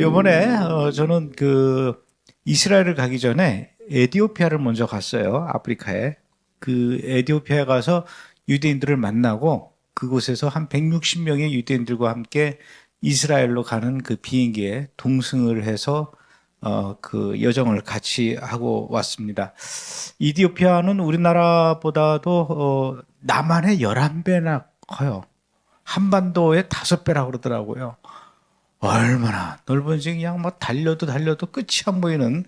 요번에 저는 이스라엘을 가기 전에 에티오피아를 먼저 갔어요. 아프리카에. 그 에티오피아에 가서 유대인들을 만나고 그곳에서 한 160명의 유대인들과 함께 이스라엘로 가는 그 비행기에 동승을 해서 그 여정을 같이 하고 왔습니다. 이티오피아는 우리나라보다도 남한의 11배나 커요. 한반도의 5배라고 그러더라고요. 얼마나 넓은지 그냥 뭐 달려도 끝이 안 보이는,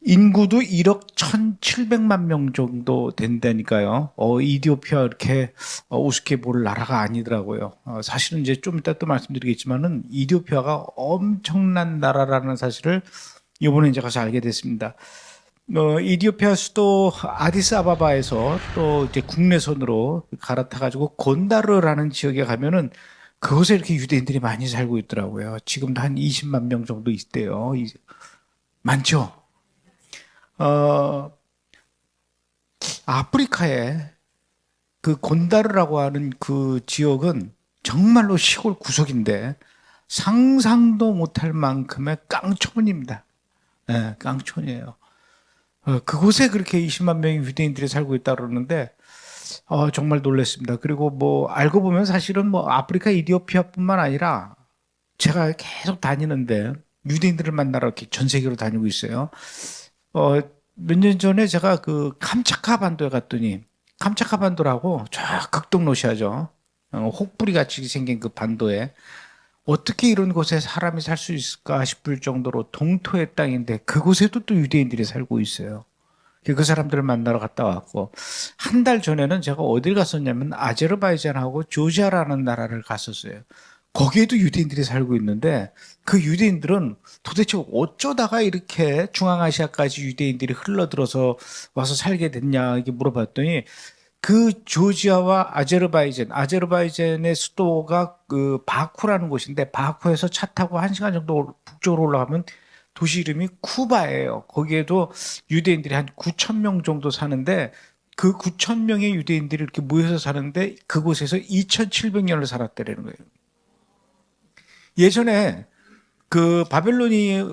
인구도 1억 1,700만 명 정도 된다니까요. 이티오피아 이렇게 우습게 볼 나라가 아니더라고요. 사실은 이제 좀 이따 또 말씀드리겠지만은 이티오피아가 엄청난 나라라는 사실을 이번에 이제 가서 알게 됐습니다. 이티오피아 수도 아디스아바바에서 또 이제 국내선으로 갈아타가지고 곤다르라는 지역에 가면은 그곳에 이렇게 유대인들이 많이 살고 있더라고요. 지금도 한 20만 명 정도 있대요. 많죠? 아프리카에 그 곤다르라고 하는 그 지역은 정말로 시골 구석인데 상상도 못할 만큼의 깡촌입니다. 네, 깡촌이에요. 그곳에 그렇게 20만 명의 유대인들이 살고 있다 그러는데 정말 놀랐습니다. 그리고 뭐 알고 보면 사실은 뭐 아프리카 이티오피아뿐만 아니라 제가 계속 다니는데 유대인들을 만나러 이렇게 전 세계로 다니고 있어요. 몇 년 전에 제가 그 캄차카 반도에 갔더니, 캄차카 반도라고 저 극동러시아죠. 혹부리 같이 생긴 그 반도에 어떻게 이런 곳에 사람이 살 수 있을까 싶을 정도로 동토의 땅인데 그곳에도 또 유대인들이 살고 있어요. 그 사람들을 만나러 갔다 왔고, 한 달 전에는 제가 어딜 갔었냐면 아제르바이잔하고 조지아라는 나라를 갔었어요. 거기에도 유대인들이 살고 있는데 그 유대인들은 도대체 어쩌다가 이렇게 중앙아시아까지 유대인들이 흘러들어서 와서 살게 됐냐 이렇게 물어봤더니, 그 조지아와 아제르바이잔의 수도가 그 바쿠라는 곳인데, 바쿠에서 차 타고 1시간 정도 북쪽으로 올라가면 도시 이름이 쿠바예요. 거기에도 유대인들이 한 9천 명 정도 사는데, 그 9천 명의 유대인들이 이렇게 모여서 사는데 그곳에서 2,700년을 살았다는 거예요. 예전에 그 바벨론이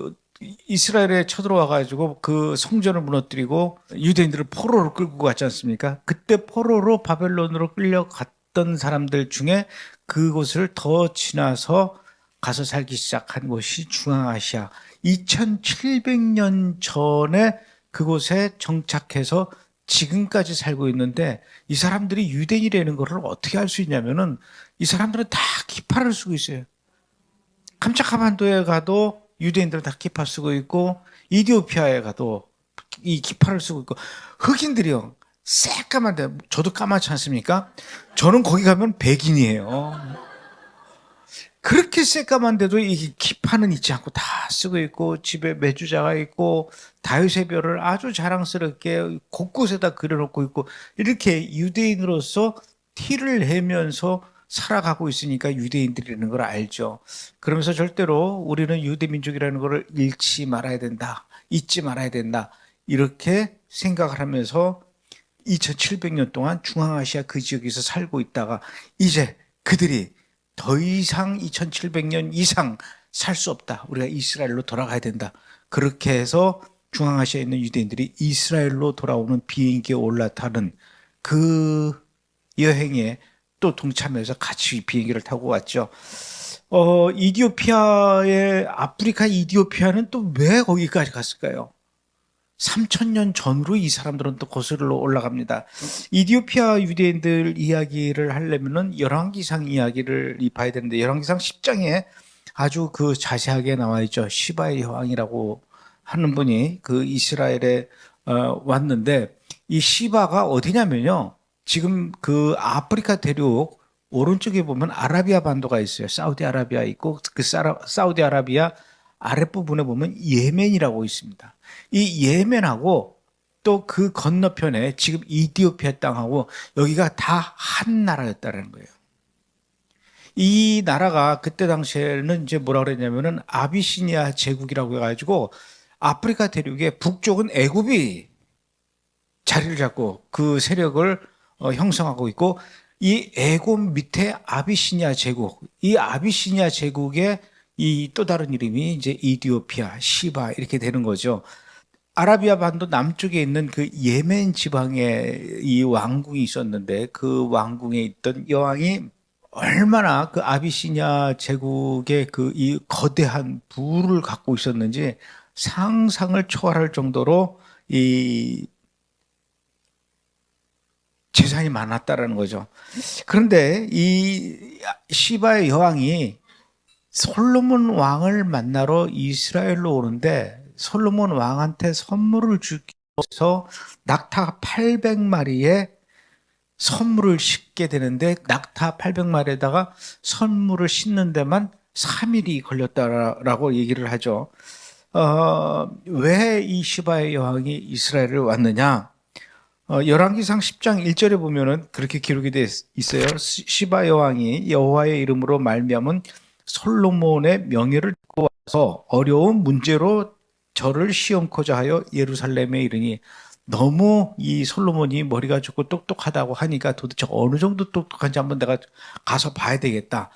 이스라엘에 쳐들어와 가지고 그 성전을 무너뜨리고 유대인들을 포로로 끌고 갔지 않습니까? 그때 포로로 바벨론으로 끌려갔던 사람들 중에 그곳을 더 지나서 가서 살기 시작한 곳이 중앙아시아. 2700년 전에 그곳에 정착해서 지금까지 살고 있는데, 이 사람들이 유대인이라는 것을 어떻게 알 수 있냐면은 이 사람들은 다 기파를 쓰고 있어요. 캄차카 반도에 가도 유대인들은 다 기파 쓰고 있고, 이티오피아에 가도 이 기파를 쓰고 있고, 흑인들이요 새까만데, 저도 까맣지 않습니까? 저는 거기 가면 백인이에요. 그렇게 새까만데도 이 기파는 잊지 않고 다 쓰고 있고, 집에 메주자가 있고, 다윗의 별을 아주 자랑스럽게 곳곳에다 그려놓고 있고, 이렇게 유대인으로서 티를 내면서 살아가고 있으니까 유대인들이라는 걸 알죠. 그러면서 절대로 우리는 유대민족이라는 걸 잃지 말아야 된다, 잊지 말아야 된다, 이렇게 생각을 하면서 2700년 동안 중앙아시아 그 지역에서 살고 있다가 이제 그들이 더 이상 2700년 이상 살 수 없다, 우리가 이스라엘로 돌아가야 된다, 그렇게 해서 중앙아시아에 있는 유대인들이 이스라엘로 돌아오는 비행기에 올라타는 그 여행에 또 동참해서 같이 비행기를 타고 왔죠. 아프리카 이티오피아는 또 왜 거기까지 갔을까요? 3000년 전으로 이 사람들은 또 거슬러 올라갑니다. 이티오피아 유대인들 이야기를 하려면은 열왕기상 이야기를 봐야 되는데, 열왕기상 10장에 아주 그 자세하게 나와 있죠. 시바의 왕이라고 하는 분이 그 이스라엘에 왔는데, 이 시바가 어디냐면요, 지금 그 아프리카 대륙 오른쪽에 보면 아라비아 반도가 있어요. 사우디아라비아 있고, 그 사우디아라비아 아랫부분에 보면 예멘이라고 있습니다. 이 예멘하고 또 그 건너편에 지금 이티오피아 땅하고 여기가 다 한 나라였다는 거예요. 이 나라가 그때 당시에는 이제 뭐라 그랬냐면은 아비시니아 제국이라고 해가지고, 아프리카 대륙의 북쪽은 애굽이 자리를 잡고 그 세력을 형성하고 있고, 이 애굽 밑에 아비시니아 제국, 이 아비시니아 제국의 이 또 다른 이름이 이제 이디오피아, 시바 이렇게 되는 거죠. 아라비아 반도 남쪽에 있는 그 예멘 지방에 이 왕궁이 있었는데 그 왕궁에 있던 여왕이 얼마나 그 아비시니아 제국의 그 이 거대한 부를 갖고 있었는지 상상을 초월할 정도로 이 재산이 많았다라는 거죠. 그런데 이 시바의 여왕이 솔로몬 왕을 만나러 이스라엘로 오는데 솔로몬 왕한테 선물을 주기 위해서 낙타 800마리에 선물을 싣게 되는데 낙타 800마리에다가 선물을 싣는 데만 3일이 걸렸다라고 얘기를 하죠. 왜 이 시바의 여왕이 이스라엘을 왔느냐? 열왕기상 10장 1절에 보면은 그렇게 기록이 되어 있어요. 시바 여왕이 여호와의 이름으로 말미암은 솔로몬의 명예를 듣고 와서 어려운 문제로 저를 시험코자 하여 예루살렘에 이르니, 너무 이 솔로몬이 머리가 좋고 똑똑하다고 하니까 도대체 어느 정도 똑똑한지 한번 내가 가서 봐야 되겠다.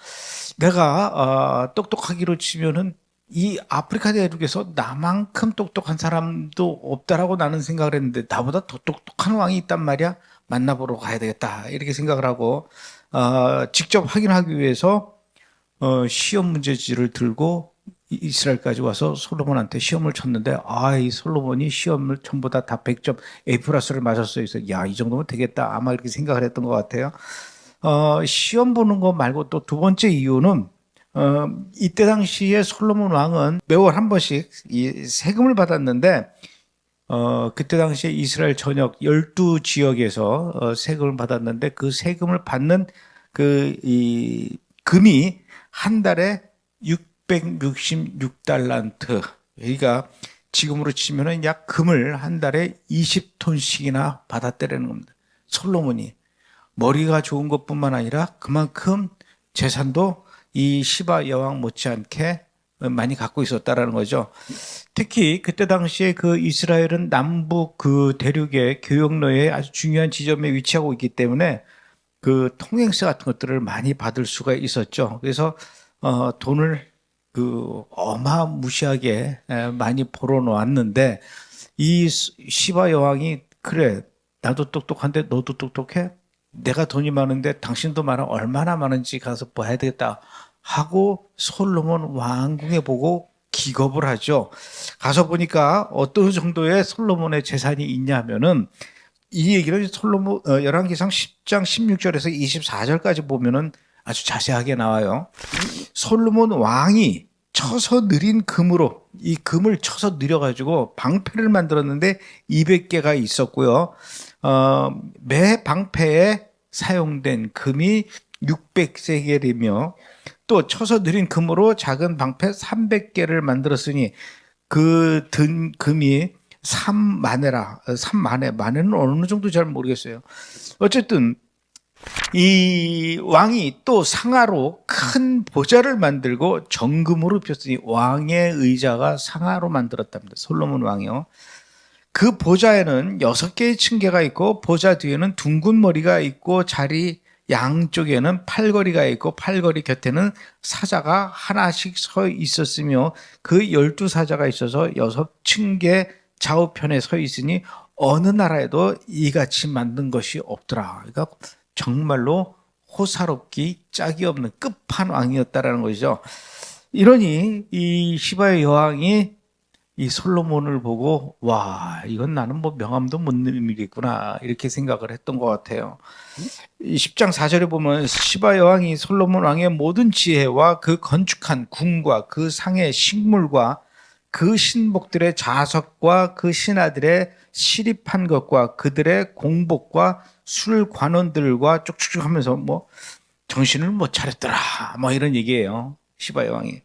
내가 똑똑하기로 치면은 이 아프리카 대륙에서 나만큼 똑똑한 사람도 없다라고 나는 생각을 했는데 나보다 더 똑똑한 왕이 있단 말이야. 만나보러 가야 되겠다 이렇게 생각을 하고 직접 확인하기 위해서 시험 문제지를 들고 이스라엘까지 와서 솔로몬한테 시험을 쳤는데 이 솔로몬이 시험을 전부 다 100점 A 플러스를 맞았어요. 그래서 야, 이 정도면 되겠다 아마 이렇게 생각을 했던 것 같아요. 시험 보는 거 말고 또 두 번째 이유는 이때 당시에 솔로몬 왕은 매월 한 번씩 이 세금을 받았는데 그때 당시에 이스라엘 전역 12지역에서 세금을 받았는데 그 세금을 받는 이 금이 한 달에 666달란트, 그러니까 지금으로 치면은 약 금을 한 달에 20톤씩이나 받았다는 겁니다. 솔로몬이 머리가 좋은 것뿐만 아니라 그만큼 재산도 이 시바 여왕 못지않게 많이 갖고 있었다라는 거죠. 특히 그때 당시에 그 이스라엘은 남북 그 대륙의 교역로에 아주 중요한 지점에 위치하고 있기 때문에 그 통행세 같은 것들을 많이 받을 수가 있었죠. 그래서 돈을 그 어마무시하게 많이 벌어놓았는데 이 시바 여왕이 그래, 나도 똑똑한데 너도 똑똑해? 내가 돈이 많은데 당신도 많아, 얼마나 많은지 가서 봐야 되겠다 하고 솔로몬 왕궁에 보고 기겁을 하죠. 가서 보니까 어떤 정도의 솔로몬의 재산이 있냐면은 이 얘기를 솔로몬 열왕기상 10장 16절에서 24절까지 보면은 아주 자세하게 나와요. 솔로몬 왕이 쳐서 느린 금으로 이 금을 쳐서 느려가지고 방패를 만들었는데 200개가 있었고요. 매 방패에 사용된 금이 600세겔이며 또 쳐서 느린 금으로 작은 방패 300개를 만들었으니 그 든 금이 3만회라. 3만회. 만회는 어느 정도 잘 모르겠어요. 어쨌든 이 왕이 또 상아로 큰 보좌를 만들고 정금으로 폈으니 왕의 의자가 상아로 만들었답니다. 솔로몬 왕이요. 그 보좌에는 6개의 층계가 있고 보좌 뒤에는 둥근 머리가 있고 자리 양쪽에는 팔걸이가 있고 팔걸이 곁에는 사자가 하나씩 서 있었으며 그 12사자가 있어서 6층계 좌우편에 서 있으니 어느 나라에도 이같이 만든 것이 없더라. 그러니까 정말로 호사롭기 짝이 없는 끝판왕이었다라는 것이죠. 이러니 이 시바의 여왕이 이 솔로몬을 보고 와, 이건 나는 뭐 명함도 못 내밀겠구나 이렇게 생각을 했던 것 같아요. 이 10장 4절에 보면 시바 여왕이 솔로몬 왕의 모든 지혜와 그 건축한 궁과 그 상의 식물과 그 신복들의 자석과 그 신하들의 시립한 것과 그들의 공복과 술 관원들과 쭉쭉쭉 하면서 뭐 정신을 못 차렸더라 뭐 이런 얘기예요. 시바 여왕이.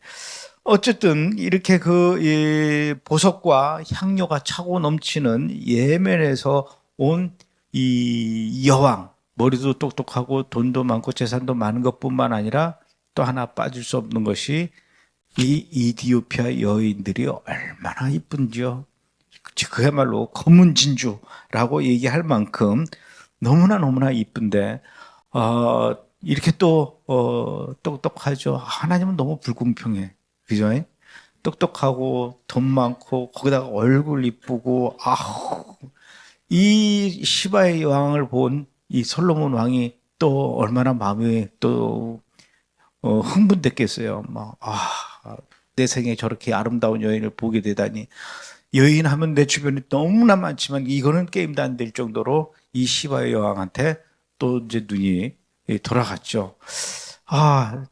어쨌든 이렇게 그 보석과 향료가 차고 넘치는 예멘에서 온 이 여왕, 머리도 똑똑하고 돈도 많고 재산도 많은 것뿐만 아니라 또 하나 빠질 수 없는 것이 이 이디오피아 여인들이 얼마나 이쁜지요. 그야말로 검은 진주라고 얘기할 만큼 너무나 이쁜데 이렇게 또 똑똑하죠. 하나님은 너무 불공평해. 그죠? 똑똑하고 돈 많고 거기다가 얼굴 이쁘고 아우 이 시바의 여왕을 본 이 솔로몬 왕이 또 얼마나 마음이 또 흥분됐겠어요. 막 내 생에 저렇게 아름다운 여인을 보게 되다니. 여인 하면 내 주변에 너무나 많지만 이거는 게임도 안 될 정도로 이 시바의 여왕한테 또 이제 눈이 돌아갔죠. 아,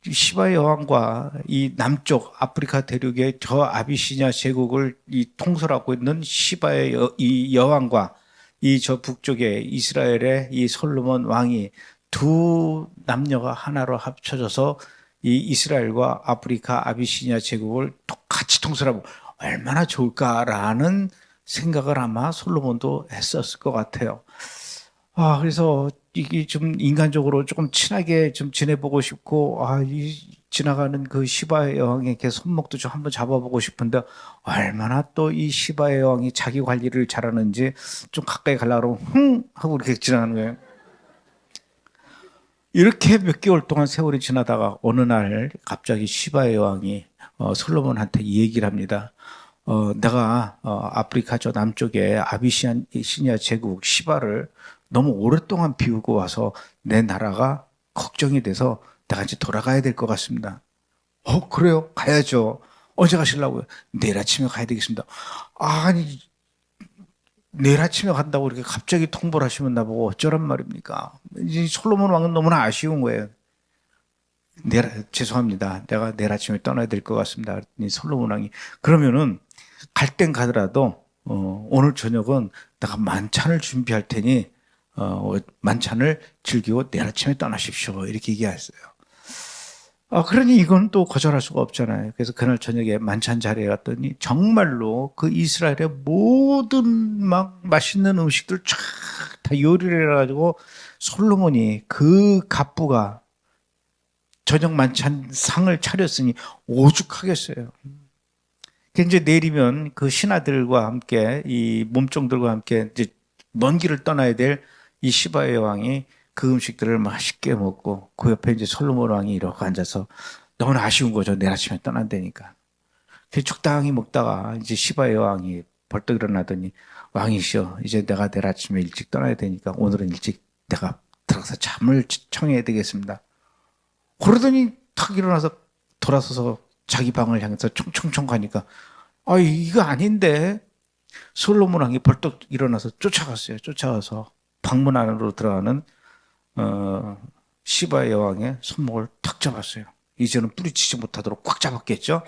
시바의 여왕과 이 남쪽 아프리카 대륙의 저 아비시니아 제국을 이 통솔하고 있는 시바의 이 여왕과 이 저 북쪽의 이스라엘의 이 솔로몬 왕이 두 남녀가 하나로 합쳐져서 이 이스라엘과 아프리카 아비시니아 제국을 똑같이 통솔하면 얼마나 좋을까라는 생각을 아마 솔로몬도 했었을 것 같아요. 그래서 이게 좀 인간적으로 조금 친하게 좀 지내보고 싶고, 이 지나가는 그 시바의 여왕에게 손목도 좀 한번 잡아보고 싶은데, 얼마나 또 이 시바의 여왕이 자기 관리를 잘하는지 좀 가까이 가려고 그러면, 하고 이렇게 지나가는 거예요. 이렇게 몇 개월 동안 세월이 지나다가 어느 날 갑자기 시바의 여왕이 솔로몬한테 이 얘기를 합니다. 내가 아프리카 저 남쪽에 아비시니아 제국 시바를 너무 오랫동안 비우고 와서 내 나라가 걱정이 돼서 내가 이제 돌아가야 될 것 같습니다. 그래요? 가야죠. 언제 가시려고요? 내일 아침에 가야 되겠습니다. 아니, 내일 아침에 간다고 이렇게 갑자기 통보를 하시면 나보고 어쩌란 말입니까? 이 솔로몬 왕은 너무나 아쉬운 거예요. 죄송합니다. 내가 내일 아침에 떠나야 될 것 같습니다. 솔로몬 왕이 그러면은 갈 땐 가더라도 오늘 저녁은 내가 만찬을 준비할 테니 만찬을 즐기고 내일 아침에 떠나십시오. 이렇게 얘기했어요. 그러니 이건 또 거절할 수가 없잖아요. 그래서 그날 저녁에 만찬 자리에 갔더니 정말로 그 이스라엘의 모든 막 맛있는 음식들 쫙 다 요리를 해가지고 솔로몬이 그 갑부가 저녁 만찬 상을 차렸으니 오죽하겠어요. 이제 내리면 그 신하들과 함께 이 몸종들과 함께 이제 먼 길을 떠나야 될 이 시바의 왕이 그 음식들을 맛있게 먹고 그 옆에 이제 솔로몬 왕이 이렇게 앉아서 너무나 아쉬운 거죠. 내일 아침에 떠난다니까. 적당히 먹다가 이제 시바의 왕이 벌떡 일어나더니 왕이시여 이제 내가 내일 아침에 일찍 떠나야 되니까 오늘은 일찍 내가 들어가서 잠을 청해야 되겠습니다. 그러더니 탁 일어나서 돌아서서 자기 방을 향해서 총총총 가니까 이거 아닌데 솔로몬 왕이 벌떡 일어나서 쫓아갔어요. 쫓아가서 방문 안으로 들어가는 시바의 여왕의 손목을 탁 잡았어요. 이제는 뿌리치지 못하도록 꽉 잡았겠죠.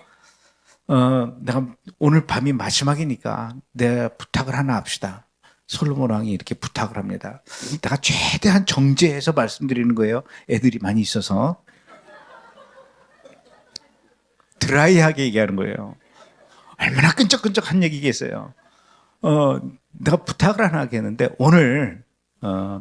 내가 오늘 밤이 마지막이니까 내가 부탁을 하나 합시다. 솔로몬 왕이 이렇게 부탁을 합니다. 내가 최대한 정제해서 말씀드리는 거예요. 애들이 많이 있어서. 드라이하게 얘기하는 거예요. 얼마나 끈적끈적한 얘기겠어요. 내가 부탁을 하나 하겠는데 오늘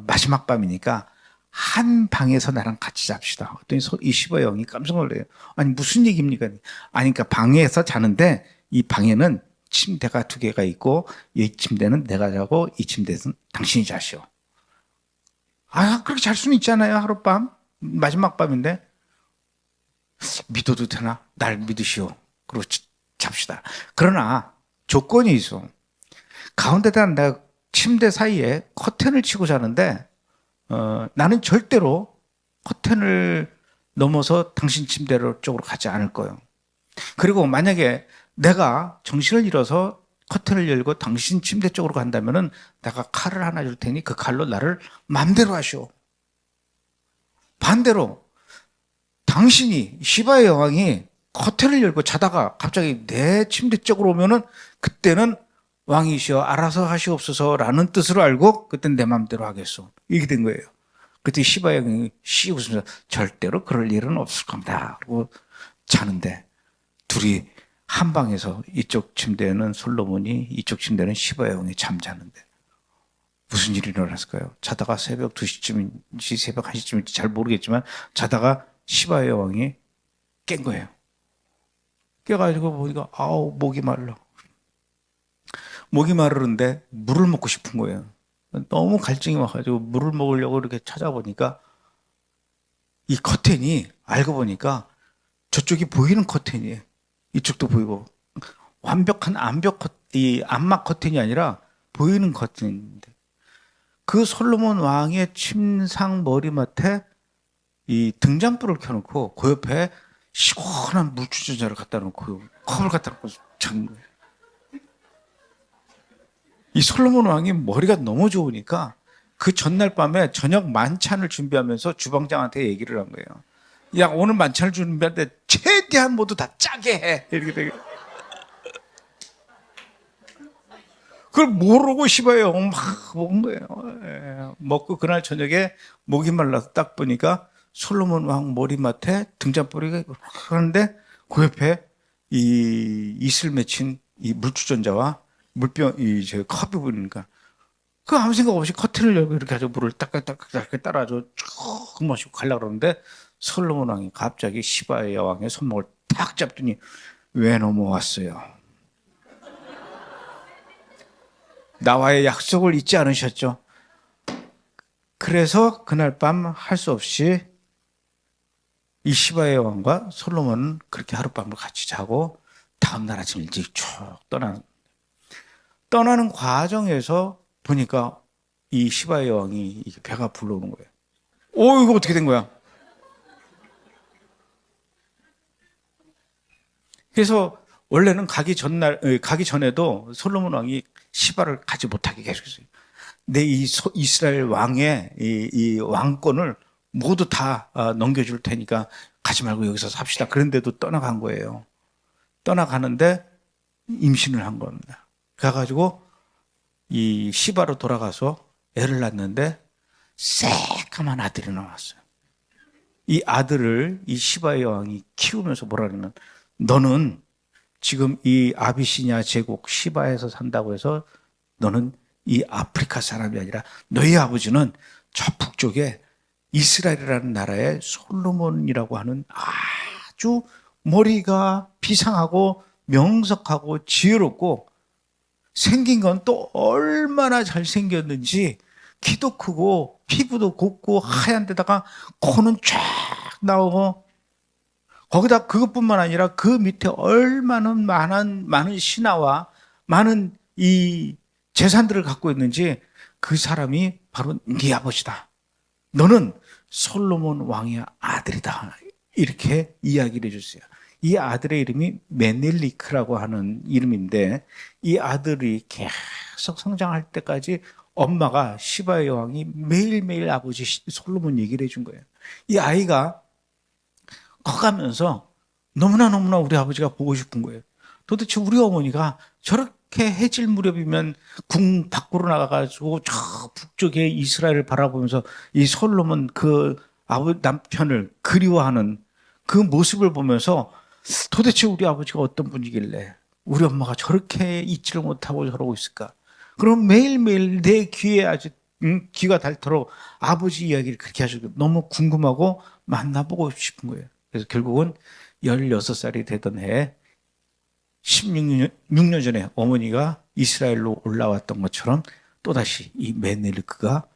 마지막 밤이니까 한 방에서 나랑 같이 잡시다. 그랬더니 이 시바 영이 깜짝 놀래요. 아니 무슨 얘기입니까? 아니 그러니까 방에서 자는데 이 방에는 침대가 2개가 있고 이 침대는 내가 자고 이 침대는 당신이 자시오. 그렇게 잘 수는 있잖아요. 하룻밤 마지막 밤인데 믿어도 되나? 날 믿으시오. 그리고 잡시다. 그러나 조건이 있어. 가운데다 내가 침대 사이에 커튼을 치고 자는데 나는 절대로 커튼을 넘어서 당신 침대 쪽으로 가지 않을 거예요. 그리고 만약에 내가 정신을 잃어서 커튼을 열고 당신 침대 쪽으로 간다면은 내가 칼을 하나 줄 테니 그 칼로 나를 마음대로 하시오. 반대로 당신이 시바의 여왕이 커튼을 열고 자다가 갑자기 내 침대 쪽으로 오면은 그때는 왕이시여 알아서 하시옵소서라는 뜻으로 알고 그땐 내 마음대로 하겠소. 이렇게 된 거예요. 그때 시바의 여왕이 씨 웃으면서 절대로 그럴 일은 없을 겁니다. 그리고 자는데 둘이 한 방에서 이쪽 침대는 솔로몬이 이쪽 침대는 시바의 여왕이 잠자는데 무슨 일이 일어났을까요? 자다가 새벽 2시쯤인지 새벽 1시쯤인지 잘 모르겠지만 자다가 시바의 여왕이 깬 거예요. 깨가지고 보니까 목이 말라. 목이 마르는데 물을 먹고 싶은 거예요. 너무 갈증이 와가지고 물을 먹으려고 이렇게 찾아보니까 이 커튼이 알고 보니까 저쪽이 보이는 커튼이에요. 이쪽도 보이고. 완벽한 이 암막 커튼이 아니라 보이는 커튼인데. 그 솔로몬 왕의 침상 머리맡에 이 등잔불을 켜놓고 그 옆에 시원한 물주전자를 갖다 놓고 컵을 갖다 놓고 잔 거예요. 이 솔로몬 왕이 머리가 너무 좋으니까 그 전날 밤에 저녁 만찬을 준비하면서 주방장한테 얘기를 한 거예요. 야, 오늘 만찬을 준비하는데 최대한 모두 다 짜게 해. 이렇게 되게. 그걸 모르고 씹어요. 막 먹은 거예요. 예. 먹고 그날 저녁에 목이 말라서 딱 보니까 솔로몬 왕 머리맡에 등잔불이 하는데 그 옆에 이 이슬 맺힌 이 물주전자와 물병, 저 컵이 보이니까 그 아무 생각 없이 커튼을 열고 이렇게 해서 물을 딱딱딱딱 따라줘 쭉 마시고 가려고 그러는데 솔로몬 왕이 갑자기 시바의 여왕의 손목을 탁 잡더니 왜 넘어왔어요? 나와의 약속을 잊지 않으셨죠? 그래서 그날 밤 할 수 없이 이 시바의 왕과 솔로몬은 그렇게 하룻밤을 같이 자고 다음날 아침 일찍 쭉 떠나는 과정에서 보니까 이 시바의 왕이 배가 불러오는 거예요. 오, 이거 어떻게 된 거야? 그래서 원래는 가기 전에도 솔로몬 왕이 시바를 가지 못하게 계속했어요. 내 이스라엘 왕의 이 왕권을 모두 다 넘겨줄 테니까 가지 말고 여기서 삽시다. 그런데도 떠나간 거예요. 떠나가는데 임신을 한 겁니다. 그래가지고 이 시바로 돌아가서 애를 낳는데 새까만 아들이 나왔어요. 이 아들을 이 시바의 왕이 키우면서 뭐라 그러면 너는 지금 이 아비시니아 제국 시바에서 산다고 해서 너는 이 아프리카 사람이 아니라 너희 아버지는 저 북쪽에 이스라엘이라는 나라의 솔로몬이라고 하는 아주 머리가 비상하고 명석하고 지혜롭고 생긴 건 또 얼마나 잘생겼는지 키도 크고 피부도 곱고 하얀 데다가 코는 쫙 나오고 거기다 그것뿐만 아니라 그 밑에 얼마나 많은 신하와 많은 이 재산들을 갖고 있는지 그 사람이 바로 네 아버지다. 너는 솔로몬 왕의 아들이다. 이렇게 이야기를 해줬어요. 이 아들의 이름이 메넬리크라고 하는 이름인데 이 아들이 계속 성장할 때까지 엄마가 시바의 여왕이 매일매일 아버지 솔로몬 얘기를 해준 거예요. 이 아이가 커가면서 너무나 우리 아버지가 보고 싶은 거예요. 도대체 우리 어머니가 저렇게 해질 무렵이면 궁 밖으로 나가가지고 저 북쪽에 이스라엘을 바라보면서 이 솔로몬 그 남편을 그리워하는 그 모습을 보면서 도대체 우리 아버지가 어떤 분이길래 우리 엄마가 저렇게 잊지를 못하고 저러고 있을까? 그럼 매일매일 내 귀에 아주 귀가 닿도록 아버지 이야기를 그렇게 하시고 너무 궁금하고 만나보고 싶은 거예요. 그래서 결국은 16살이 되던 해에 16년 전에 어머니가 이스라엘로 올라왔던 것처럼 또다시 이 메넬리크가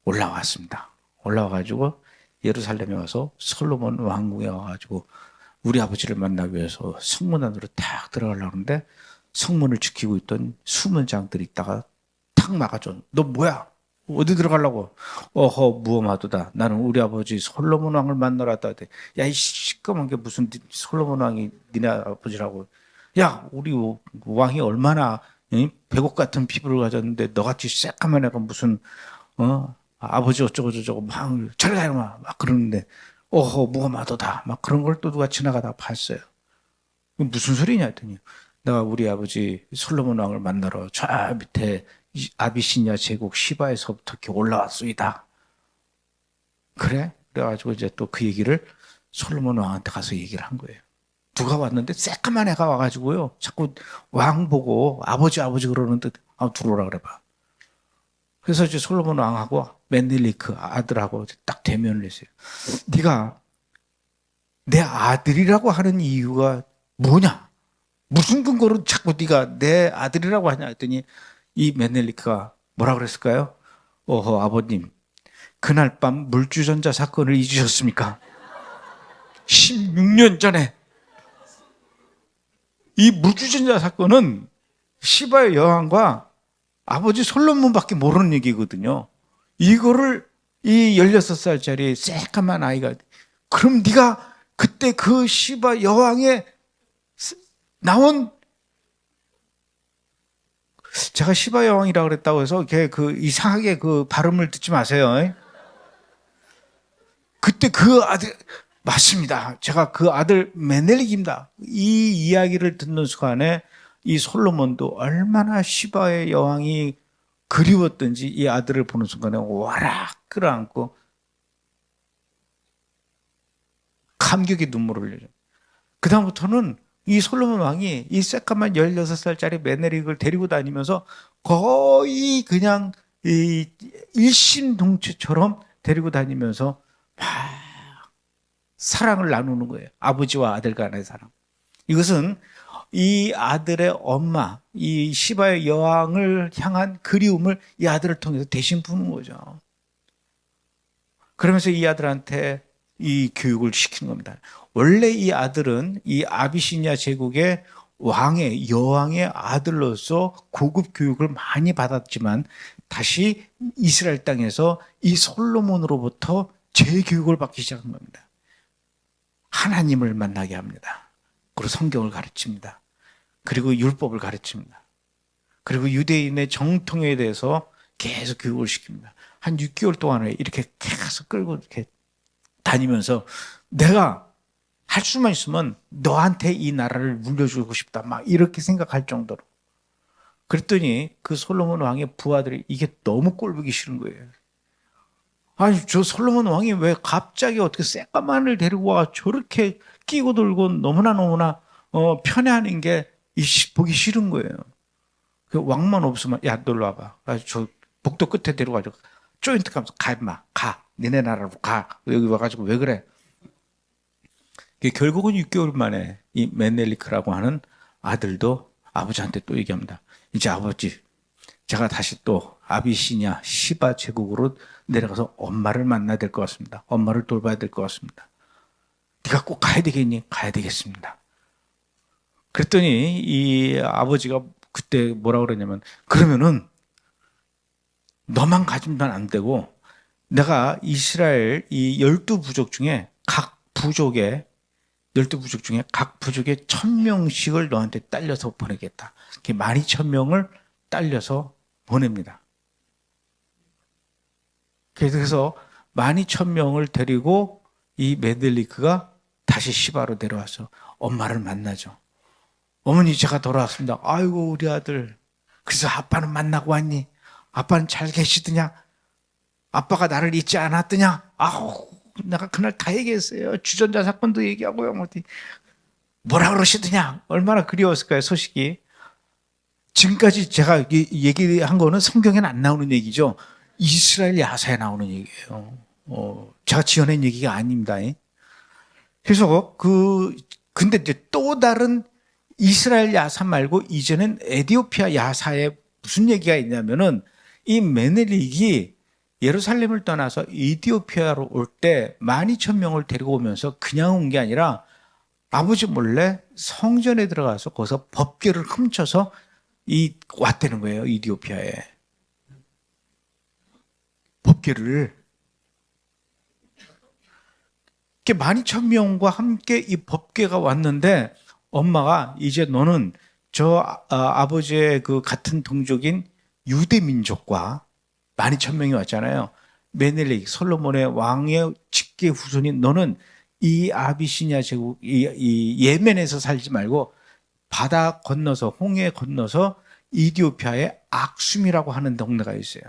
올라왔습니다. 올라와가지고 예루살렘에 와서 솔로몬 왕궁에 와가지고 우리 아버지를 만나기 위해서 성문 안으로 탁 들어가려고 하는데 성문을 지키고 있던 수문장들이 있다가 탁 막아줘. 너 뭐야? 어디 들어가려고? 어허, 무엄하도다. 나는 우리 아버지 솔로몬 왕을 만나러 왔다. 야, 이 시꺼먼 게 무슨 솔로몬 왕이 니네 아버지라고. 야, 우리 왕이 얼마나 백옥 같은 피부를 가졌는데 너같이 새까만 애가 무슨 아버지 어쩌고 저쩌고 막 저리 가 이놈아 막 그러는데 어허, 무엄하도다. 막 그런 걸 또 누가 지나가다 봤어요. 무슨 소리냐 했더니 내가 우리 아버지 솔로몬 왕을 만나러 저 밑에 아비시니아 제국 시바에서부터 이렇게 올라왔소이다. 그래? 그래가지고 이제 또 그 얘기를 솔로몬 왕한테 가서 얘기를 한 거예요. 누가 왔는데 새까만 애가 와가지고요. 자꾸 왕 보고 아버지 그러는데 들어오라 그래봐. 그래서 이제 솔로몬 왕하고 메넬리크 아들하고 딱 대면을 했어요. 네가 내 아들이라고 하는 이유가 뭐냐? 무슨 근거로 자꾸 네가 내 아들이라고 하냐 했더니 이 메넬리크가 뭐라 그랬을까요? 어허, 아버님, 그날 밤 물주전자 사건을 잊으셨습니까? 16년 전에 이 물주전자 사건은 시바의 여왕과 아버지 솔로몬밖에 모르는 얘기거든요. 이거를 이 16살짜리 새까만 아이가, 그럼 네가 그때 그 시바 여왕에 나온, 제가 시바 여왕이라고 그랬다고 해서 그 이상하게 그 발음을 듣지 마세요. 그때 그 아들, 맞습니다. 제가 그 아들 메넬릭입니다. 이 이야기를 듣는 순간에 이 솔로몬도 얼마나 시바의 여왕이 그리웠던지 이 아들을 보는 순간에 와락 끌어안고 감격의 눈물을 흘려요. 그다음부터는 이 솔로몬 왕이 이 새까만 16살짜리 메넬릭을 데리고 다니면서 거의 그냥 이 일심동체처럼 데리고 다니면서 막 사랑을 나누는 거예요. 아버지와 아들 간의 사랑. 이것은 이 아들의 엄마, 이 시바의 여왕을 향한 그리움을 이 아들을 통해서 대신 푸는 거죠. 그러면서 이 아들한테 이 교육을 시키는 겁니다. 원래 이 아들은 이 아비시니아 제국의 왕의, 여왕의 아들로서 고급 교육을 많이 받았지만 다시 이스라엘 땅에서 이 솔로몬으로부터 재교육을 받기 시작한 겁니다. 하나님을 만나게 합니다. 그리고 성경을 가르칩니다. 그리고 율법을 가르칩니다. 그리고 유대인의 정통에 대해서 계속 교육을 시킵니다. 한 6개월 동안에 이렇게 계속 끌고 이렇게 다니면서 내가 할 수만 있으면 너한테 이 나라를 물려주고 싶다. 막 이렇게 생각할 정도로. 그랬더니 그 솔로몬 왕의 부하들이 이게 너무 꼴보기 싫은 거예요. 아니, 저 솔로몬 왕이 왜 갑자기 어떻게 새까만을 데리고 와 저렇게 끼고 들고 너무나 편애하는 게 보기 싫은 거예요. 그 왕만 없으면 야, 놀러 와봐. 저 복도 끝에 데려가지고 조인트 가면서 가, 임마. 가. 니네 나라로 가. 여기 와가지고 왜 그래? 결국은 6개월 만에 이 메넬리크라고 하는 아들도 아버지한테 또 얘기합니다. 이제 아버지, 제가 다시 또 아비시니아 시바 제국으로 내려가서 엄마를 만나야 될 것 같습니다. 엄마를 돌봐야 될 것 같습니다. 네가 꼭 가야 되겠니? 가야 되겠습니다. 그랬더니 이 아버지가 그때 뭐라고 그러냐면, 그러면은 너만 가지면 안 되고 내가 이스라엘 이 12부족 중에 각 부족에 12부족 중에 각 부족에 1000명씩을 너한테 딸려서 보내겠다. 12,000명을 딸려서 보냅니다. 그래서 12,000명을 데리고 이 메넬리크가 다시 시바로 내려와서 엄마를 만나죠. 어머니, 제가 돌아왔습니다. 아이고, 우리 아들. 그래서 아빠는 만나고 왔니? 아빠는 잘 계시더냐? 아빠가 나를 잊지 않았더냐? 아우, 내가 그날 다 얘기했어요. 주전자 사건도 얘기하고요. 뭐라 그러시더냐? 얼마나 그리웠을까요, 소식이. 지금까지 제가 얘기한 거는 성경에는 안 나오는 얘기죠. 이스라엘 야사에 나오는 얘기예요. 제가 지어낸 얘기가 아닙니다. 그래서 근데 이제 또 다른 이스라엘 야사 말고 이제는 에디오피아 야사에 무슨 얘기가 있냐면은 이 메넬릭이 예루살렘을 떠나서 에디오피아로 올 때 12,000명을 데리고 오면서 그냥 온 게 아니라 아버지 몰래 성전에 들어가서 거기서 법궤를 훔쳐서 왔다는 거예요. 에디오피아에. 법궤를. 12,000명과 함께 이 법궤가 왔는데 엄마가 이제 너는 아버지의 그 같은 동족인 유대 민족과 12,000명이 왔잖아요. 메넬릭, 솔로몬의 왕의 직계 후손인 너는 이 아비시니아 제국, 이 예멘에서 살지 말고 바다 건너서, 홍해 건너서 이디오피아의 악숨이라고 하는 동네가 있어요.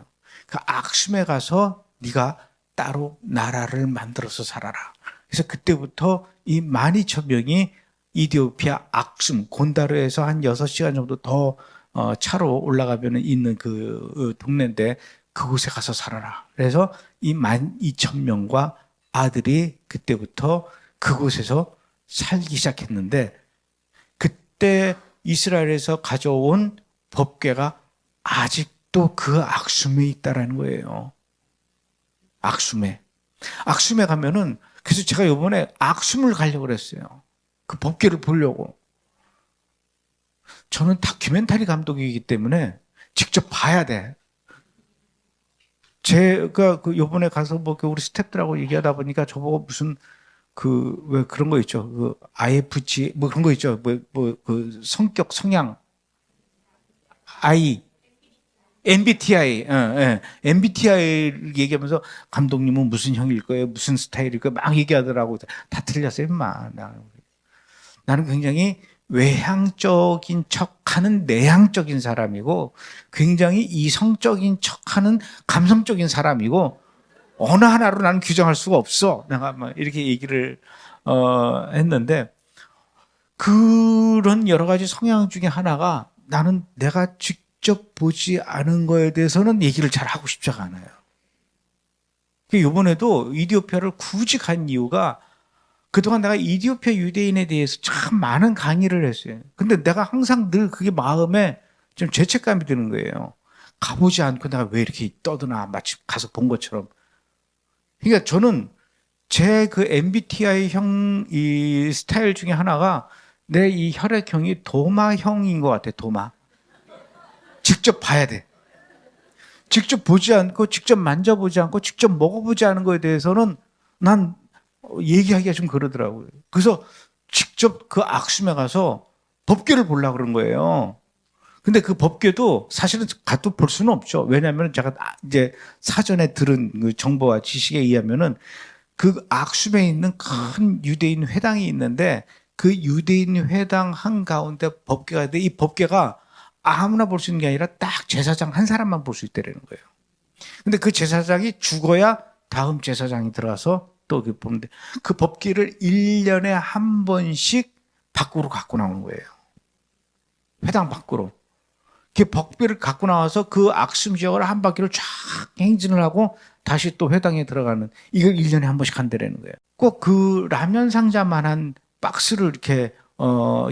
그 악숨에 가서 네가 따로 나라를 만들어서 살아라. 그래서 그때부터 이 12,000명이 이디오피아 악숨, 곤다르에서 한 6시간 정도 더 차로 올라가면 있는 그 동네인데 그곳에 가서 살아라. 그래서 이 12,000명과 아들이 그때부터 그곳에서 살기 시작했는데 그때 이스라엘에서 가져온 법궤가 아직도 그 악숨에 있다라는 거예요. 악숨에 가면은 그래서 제가 이번에 악숨을 가려고 그랬어요. 그 법궤를 보려고. 저는 다큐멘터리 감독이기 때문에 직접 봐야 돼. 제가 그 요번에 가서 뭐 우리 스태프들하고 얘기하다 보니까 저보고 무슨 그 왜 그런 거 있죠. 그 IFG 뭐 그런 거 있죠. 뭐 그 성격 성향 I MBTI, 예. MBTI를 얘기하면서 감독님은 무슨 형일 거예요? 무슨 스타일일 거예요? 막 얘기하더라고. 다 틀렸어요, 임마. 나는 굉장히 외향적인 척하는 내향적인 사람이고 굉장히 이성적인 척하는 감성적인 사람이고 어느 하나로 나는 규정할 수가 없어. 내가 막 이렇게 얘기를 했는데 그런 여러 가지 성향 중에 하나가 나는 내가 직접 보지 않은 거에 대해서는 얘기를 잘 하고 싶지가 않아요. 이번에도 이디오피아를 굳이 간 이유가 그동안 내가 이디오피아 유대인에 대해서 참 많은 강의를 했어요. 근데 내가 항상 늘 그게 마음에 좀 죄책감이 드는 거예요. 가보지 않고 내가 왜 이렇게 떠드나 마치 가서 본 것처럼. 그러니까 저는 제 그 MBTI 형 이 스타일 중에 하나가 내 이 혈액형이 도마형인 것 같아. 도마. 직접 봐야 돼. 직접 보지 않고 직접 만져보지 않고 직접 먹어보지 않은 거에 대해서는 난 얘기하기가 좀 그러더라고요. 그래서 직접 그 악수에 가서 법궤를 보려고 그런 거예요. 근데 그 법궤도 사실은 가도 볼 수는 없죠. 왜냐하면 제가 이제 사전에 들은 그 정보와 지식에 의하면은 그 악수에 있는 큰 유대인 회당이 있는데 그 유대인 회당 한가운데 법궤가 있는데 이 법궤가 아무나 볼 수 있는 게 아니라 딱 제사장 한 사람만 볼 수 있다는 거예요. 근데 그 제사장이 죽어야 다음 제사장이 들어와서 또 보면 돼. 그 법궤를 1년에 한 번씩 밖으로 갖고 나오는 거예요. 회당 밖으로. 그 법궤를 갖고 나와서 그 악수 지역을 한 바퀴를 쫙 행진을 하고 다시 또 회당에 들어가는 이걸 1년에 한 번씩 한다는 거예요. 꼭 그 라면 상자만한 박스를 이렇게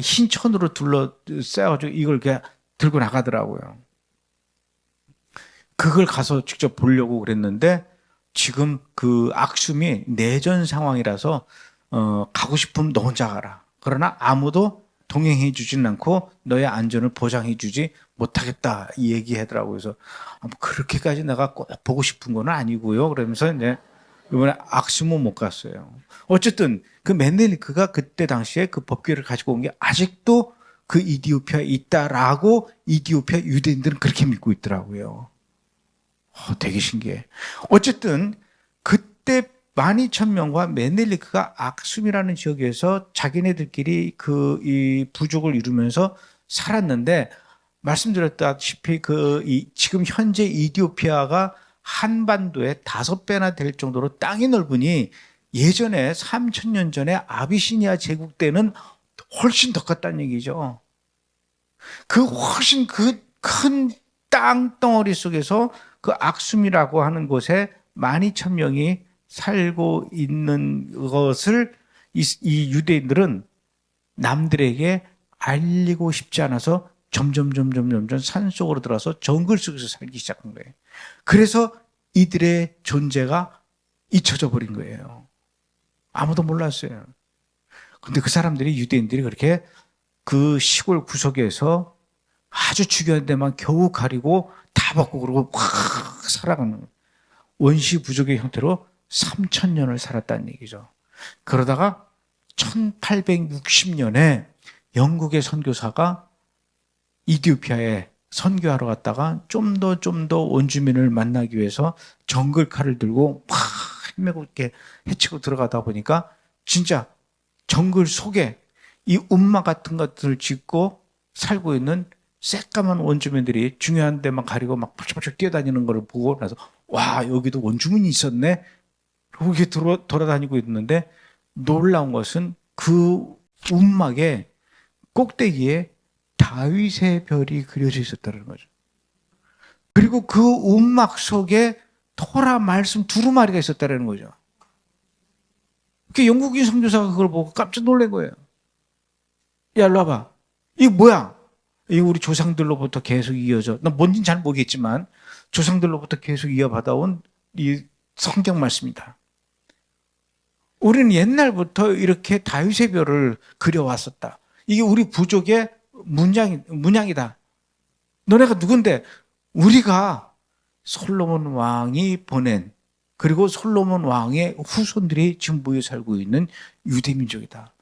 흰 천으로 둘러싸가지고 이걸 이렇게 들고 나가더라고요. 그걸 가서 직접 보려고 그랬는데 지금 그 악숨이 내전 상황이라서 가고 싶으면 너 혼자 가라. 그러나 아무도 동행해 주지는 않고 너의 안전을 보장해 주지 못하겠다 이 얘기하더라고요. 그래서 그렇게까지 내가 꼭 보고 싶은 건 아니고요. 그러면서 이제 이번에 악수모 못 갔어요. 어쨌든 그 맨넬리크가 그때 당시에 그 법궤를 가지고 온 게 아직도 그 이디오피아에 있다라고 이디오피아 유대인들은 그렇게 믿고 있더라고요. 되게 신기해. 어쨌든 그때 12,000명과 메넬리크가 악숨이라는 지역에서 자기네들끼리 이 부족을 이루면서 살았는데 말씀드렸다시피 지금 현재 이디오피아가 한반도의 5배나 될 정도로 땅이 넓으니 예전에 3,000년 전에 아비시니아 제국 때는 훨씬 더 컸다는 얘기죠. 그 훨씬 그 큰 땅덩어리 속에서 그 악숨이라고 하는 곳에 12,000명이 살고 있는 것을 이 유대인들은 남들에게 알리고 싶지 않아서 점점 산속으로 들어서 정글 속에서 살기 시작한 거예요. 그래서 이들의 존재가 잊혀져 버린 거예요. 아무도 몰랐어요. 근데 그 사람들이 유대인들이 그렇게 그 시골 구석에서 아주 중요한 데만 겨우 가리고 다 받고 그러고 확 살아가는 원시 부족의 형태로 3,000년을 살았다는 얘기죠. 그러다가 1860년에 영국의 선교사가 이디오피아에 선교하러 갔다가 좀 더 원주민을 만나기 위해서 정글칼을 들고 막 헤매고 이렇게 헤치고 들어가다 보니까 진짜 정글 속에 이 움마 같은 것들을 짓고 살고 있는 새까만 원주민들이 중요한 데만 가리고 막 펄쩍펄쩍 뛰어다니는 걸 보고 나서 와 여기도 원주민이 있었네. 그러고 이렇게 돌아다니고 있는데 놀라운 것은 그 움막의 꼭대기에 다윗의 별이 그려져 있었다는 거죠. 그리고 그 움막 속에 토라 말씀 두루마리가 있었다는 거죠. 그 영국인 선교사가 그걸 보고 깜짝 놀란 거예요. 야, 일로 와봐. 이거 뭐야? 이거 우리 조상들로부터 계속 이어져. 나 뭔지는 잘 모르겠지만 조상들로부터 계속 이어받아온 이 성경 말씀이다. 우리는 옛날부터 이렇게 다윗의 별을 그려왔었다. 이게 우리 부족의 문양이다. 너네가 누군데? 우리가 솔로몬 왕이 보낸, 그리고 솔로몬 왕의 후손들이 지금 모여 살고 있는 유대 민족이다.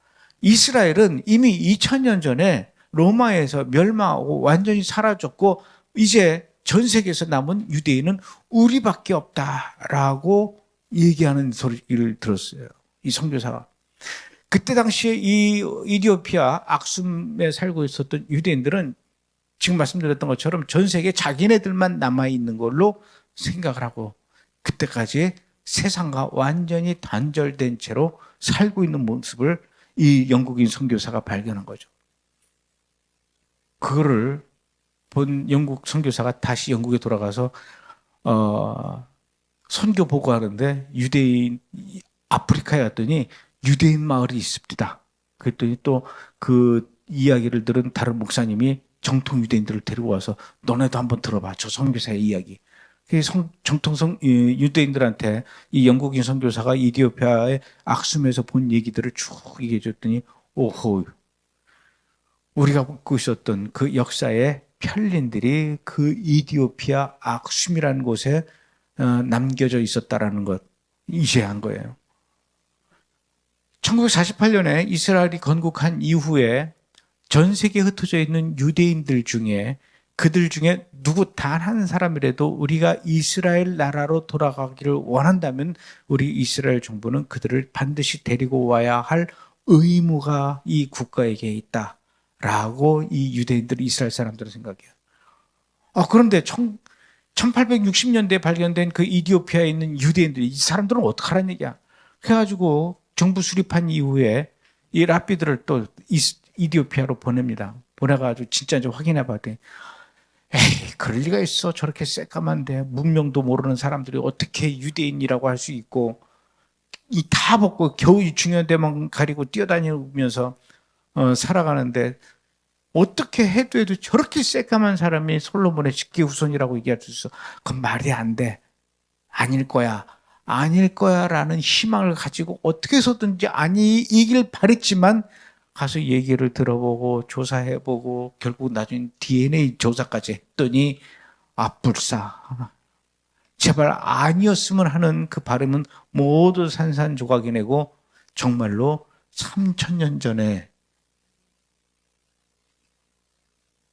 이스라엘은 이미 2000년 전에 로마에서 멸망하고 완전히 사라졌고 이제 전 세계에서 남은 유대인은 우리밖에 없다라고 얘기하는 소리를 들었어요. 이 선교사가. 그때 당시에 이 이디오피아 악숨에 살고 있었던 유대인들은 지금 말씀드렸던 것처럼 전 세계에 자기네들만 남아있는 걸로 생각을 하고 그때까지 세상과 완전히 단절된 채로 살고 있는 모습을 이 영국인 선교사가 발견한 거죠. 그거를 본 영국 선교사가 다시 영국에 돌아가서 선교 보고하는데 유대인 아프리카에 갔더니 유대인 마을이 있습니다. 그랬더니 또 그 이야기를 들은 다른 목사님이 정통 유대인들을 데리고 와서 너네도 한번 들어봐. 저 선교사의 이야기. 정통성 유대인들한테 이 영국인 선교사가 이디오피아의 악숨에서 본 얘기들을 쭉 얘기해 줬더니 오호, 우리가 보고 있었던 그 역사의 편린들이 그 이디오피아 악숨이라는 곳에 남겨져 있었다라는 것 이해한 거예요. 1948년에 이스라엘이 건국한 이후에 전 세계에 흩어져 있는 유대인들 중에 그들 중에 누구 단 한 사람이라도 우리가 이스라엘 나라로 돌아가기를 원한다면 우리 이스라엘 정부는 그들을 반드시 데리고 와야 할 의무가 이 국가에게 있다라고 이 유대인들이 이스라엘 사람들은 생각해요. 그런데 1860년대에 발견된 그 이디오피아에 있는 유대인들이 이 사람들은 어떡하라는 얘기야. 그래가지고 정부 수립한 이후에 이 랍비들을 또 이디오피아로 보냅니다. 보내가지고 진짜 이제 확인해 봤더니 에이, 그럴 리가 있어. 저렇게 새까만데 문명도 모르는 사람들이 어떻게 유대인이라고 할 수 있고 이 다 벗고 겨우 중요한 데만 가리고 뛰어다니면서 살아가는데 어떻게 해도 저렇게 새까만 사람이 솔로몬의 직계 후손이라고 얘기할 수 있어. 그건 말이 안 돼. 아닐 거야. 아닐 거야 라는 희망을 가지고 어떻게 해서든지 아니이길 바랬지만 가서 얘기를 들어보고 조사해보고 결국 나중에 DNA 조사까지 했더니 불사. 제발 아니었으면 하는 그 바람은 모두 산산조각이 내고 정말로 3000년 전에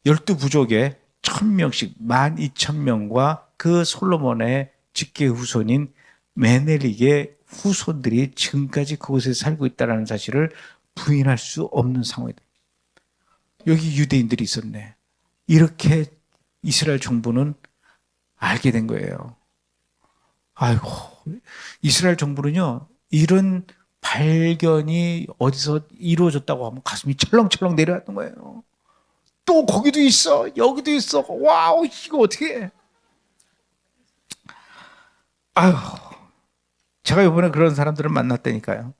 12부족에 1000명씩 12,000명과 그 솔로몬의 직계 후손인 메넬릭의 후손들이 지금까지 그곳에 살고 있다는 사실을 부인할 수 없는 상황이다. 여기 유대인들이 있었네. 이렇게 이스라엘 정부는 알게 된 거예요. 아이고, 이스라엘 정부는요, 이런 발견이 어디서 이루어졌다고 하면 가슴이 철렁철렁 내려왔던 거예요. 또 거기도 있어, 여기도 있어. 와우, 이거 어떻게 해? 아유, 제가 이번에 그런 사람들을 만났다니까요.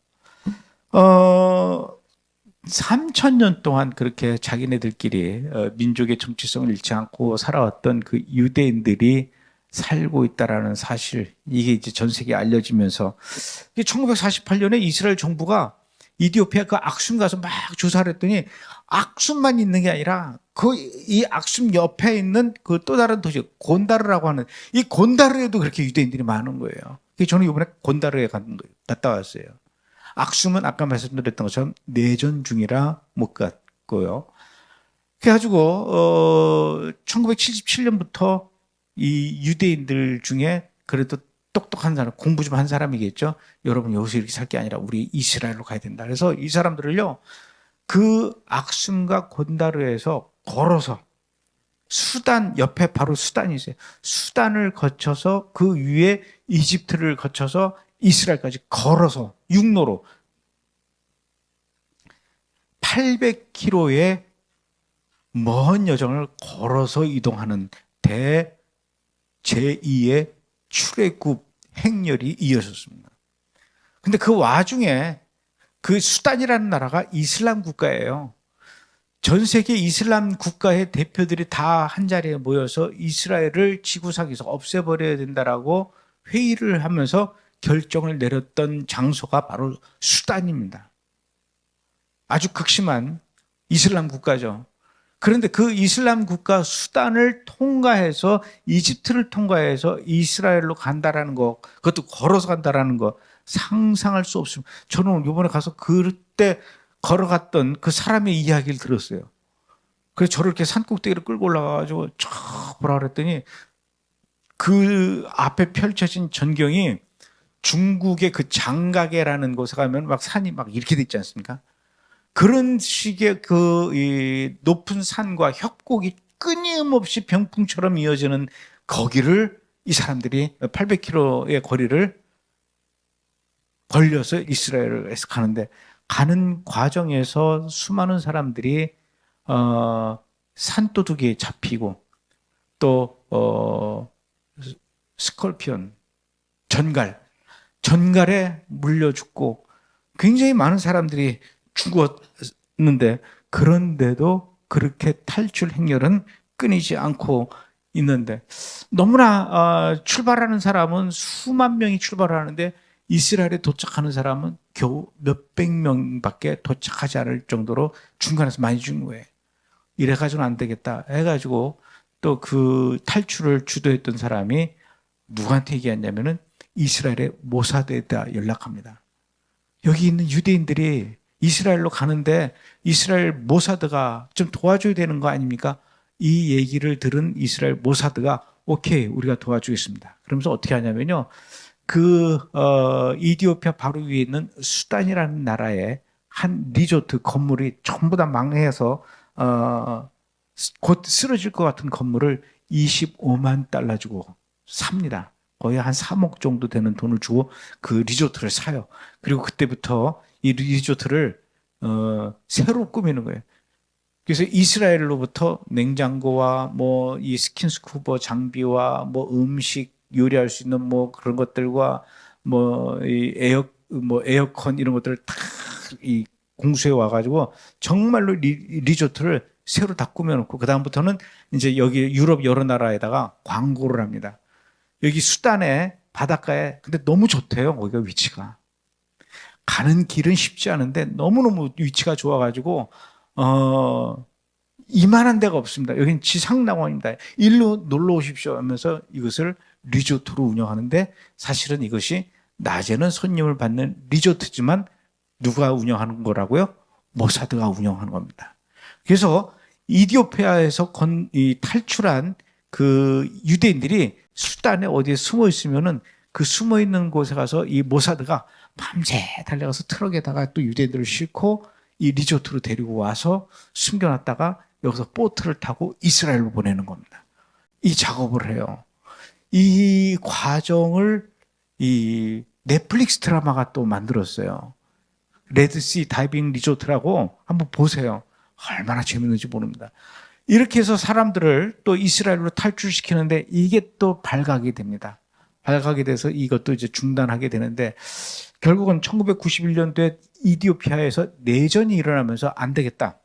3000년 동안 그렇게 자기네들끼리 민족의 정체성을 잃지 않고 살아왔던 그 유대인들이 살고 있다라는 사실, 이게 이제 전 세계에 알려지면서 1948년에 이스라엘 정부가 이디오피아 그 악숨 가서 막 조사를 했더니 악숨만 있는 게 아니라 이 악숨 옆에 있는 그 또 다른 도시 곤다르라고 하는 이 곤다르에도 그렇게 유대인들이 많은 거예요. 그래서 저는 이번에 곤다르에 갔다 왔어요. 악숨은 아까 말씀드렸던 것처럼 내전 중이라 못 갔고요. 그래가지고 1977년부터 이 유대인들 중에 그래도 똑똑한 사람, 공부 좀 한 사람이겠죠. 여러분 여기서 이렇게 살 게 아니라 우리 이스라엘로 가야 된다. 그래서 이 사람들을요, 그 악숨과 곤다르에서 걸어서 수단 옆에 바로 수단이 있어요. 수단을 거쳐서 그 위에 이집트를 거쳐서 이스라엘까지 걸어서 육로로 800km의 먼 여정을 걸어서 이동하는 제2의 출애굽 행렬이 이어졌습니다. 근데 그 와중에 그 수단이라는 나라가 이슬람 국가예요. 전 세계 이슬람 국가의 대표들이 다 한자리에 모여서 이스라엘을 지구상에서 없애버려야 된다라고 회의를 하면서 결정을 내렸던 장소가 바로 수단입니다. 아주 극심한 이슬람 국가죠. 그런데 그 이슬람 국가 수단을 통과해서 이집트를 통과해서 이스라엘로 간다라는 거, 그것도 걸어서 간다라는 거 상상할 수 없습니다. 저는 이번에 가서 그때 걸어갔던 그 사람의 이야기를 들었어요. 그래서 저를 이렇게 산꼭대기를 끌고 올라가가지고 쫙 보라 그랬더니 그 앞에 펼쳐진 전경이 중국의 그 장가게라는 곳에 가면 막 산이 막 이렇게 돼 있지 않습니까? 그런 식의 이 높은 산과 협곡이 끊임없이 병풍처럼 이어지는 거기를 이 사람들이 800km의 거리를 걸려서 이스라엘에서 가는데, 가는 과정에서 수많은 사람들이 산도둑이 잡히고 또 스콜피온, 전갈에 물려 죽고 굉장히 많은 사람들이 죽었는데, 그런데도 그렇게 탈출 행렬은 끊이지 않고 있는데, 너무나 출발하는 사람은 수만 명이 출발하는데 이스라엘에 도착하는 사람은 겨우 몇백 명밖에 도착하지 않을 정도로 중간에서 많이 죽는 거예요. 이래가지고는 안 되겠다 해가지고 또 그 탈출을 주도했던 사람이 누구한테 얘기했냐면은 이스라엘의 모사드에다 연락합니다. 여기 있는 유대인들이 이스라엘로 가는데 이스라엘 모사드가 좀 도와줘야 되는 거 아닙니까? 이 얘기를 들은 이스라엘 모사드가 오케이, 우리가 도와주겠습니다. 그러면서 어떻게 하냐면요, 이디오피아 바로 위에 있는 수단이라는 나라의 한 리조트 건물이 전부 다 망해서 곧 쓰러질 것 같은 건물을 25만 달러 주고 삽니다. 거의 한 3억 정도 되는 돈을 주고 그 리조트를 사요. 그리고 그때부터 이 리조트를 새로 꾸미는 거예요. 그래서 이스라엘로부터 냉장고와 뭐 이 스킨스쿠버 장비와 뭐 음식 요리할 수 있는 뭐 그런 것들과 뭐 이 에어컨 이런 것들을 다 이 공수해 와가지고 정말로 리조트를 새로 다 꾸며놓고, 그 다음부터는 이제 여기 유럽 여러 나라에다가 광고를 합니다. 여기 수단에 바닷가에, 근데 너무 좋대요. 거기가 위치가. 가는 길은 쉽지 않은데 너무너무 위치가 좋아가지고 이만한 데가 없습니다. 여기는 지상낙원입니다. 일로 놀러 오십시오 하면서 이것을 리조트로 운영하는데, 사실은 이것이 낮에는 손님을 받는 리조트지만 누가 운영하는 거라고요? 모사드가 운영하는 겁니다. 그래서 이디오피아에서 탈출한 그 유대인들이 수단에 어디에 숨어 있으면은 그 숨어 있는 곳에 가서 이 모사드가 밤새 달려가서 트럭에다가 또 유대인들을 싣고 이 리조트로 데리고 와서 숨겨놨다가 여기서 보트를 타고 이스라엘로 보내는 겁니다. 이 작업을 해요. 이 과정을 이 넷플릭스 드라마가 또 만들었어요. 레드시 다이빙 리조트라고 한번 보세요. 얼마나 재밌는지 모릅니다. 이렇게 해서 사람들을 또 이스라엘로 탈출시키는데 이게 또 발각이 됩니다. 발각이 돼서 이것도 이제 중단하게 되는데, 결국은 1991년도에 이디오피아에서 내전이 일어나면서 안 되겠다,